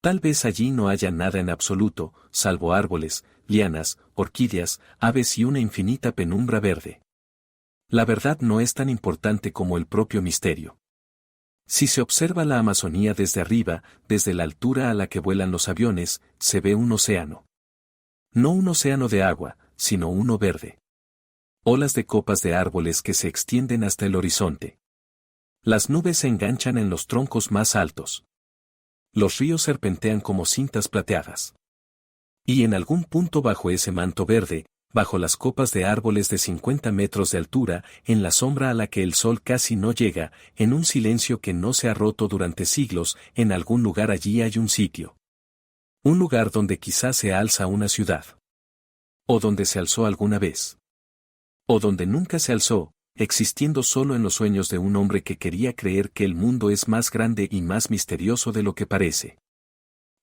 Tal vez allí no haya nada en absoluto, salvo árboles, lianas, orquídeas, aves y una infinita penumbra verde. La verdad no es tan importante como el propio misterio. Si se observa la Amazonía desde arriba, desde la altura a la que vuelan los aviones, se ve un océano. No un océano de agua, sino uno verde. Olas de copas de árboles que se extienden hasta el horizonte. Las nubes se enganchan en los troncos más altos. Los ríos serpentean como cintas plateadas. Y en algún punto bajo ese manto verde, bajo las copas de árboles de 50 metros de altura, en la sombra a la que el sol casi no llega, en un silencio que no se ha roto durante siglos, en algún lugar allí hay un sitio. Un lugar donde quizás se alza una ciudad. O donde se alzó alguna vez. O donde nunca se alzó, existiendo solo en los sueños de un hombre que quería creer que el mundo es más grande y más misterioso de lo que parece.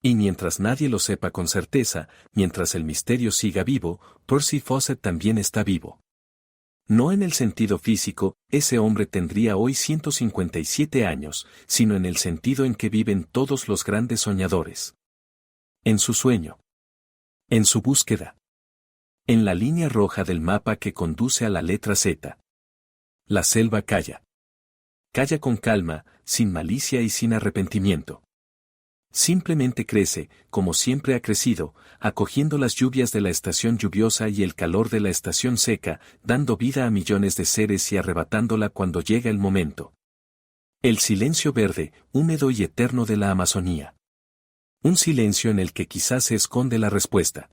Y mientras nadie lo sepa con certeza, mientras el misterio siga vivo, Percy Fawcett también está vivo. No en el sentido físico, ese hombre tendría hoy 157 años, sino en el sentido en que viven todos los grandes soñadores. En su sueño. En su búsqueda. En la línea roja del mapa que conduce a la letra Z. La selva calla. Calla con calma, sin malicia y sin arrepentimiento. Simplemente crece, como siempre ha crecido, acogiendo las lluvias de la estación lluviosa y el calor de la estación seca, dando vida a millones de seres y arrebatándola cuando llega el momento. El silencio verde, húmedo y eterno de la Amazonía. Un silencio en el que quizás se esconde la respuesta.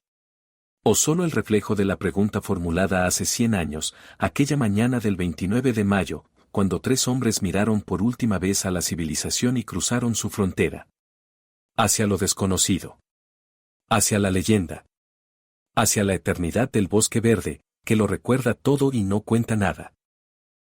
O solo el reflejo de la pregunta formulada hace 100 años, aquella mañana del 29 de mayo, cuando 3 hombres miraron por última vez a la civilización y cruzaron su frontera. Hacia lo desconocido. Hacia la leyenda. Hacia la eternidad del bosque verde, que lo recuerda todo y no cuenta nada.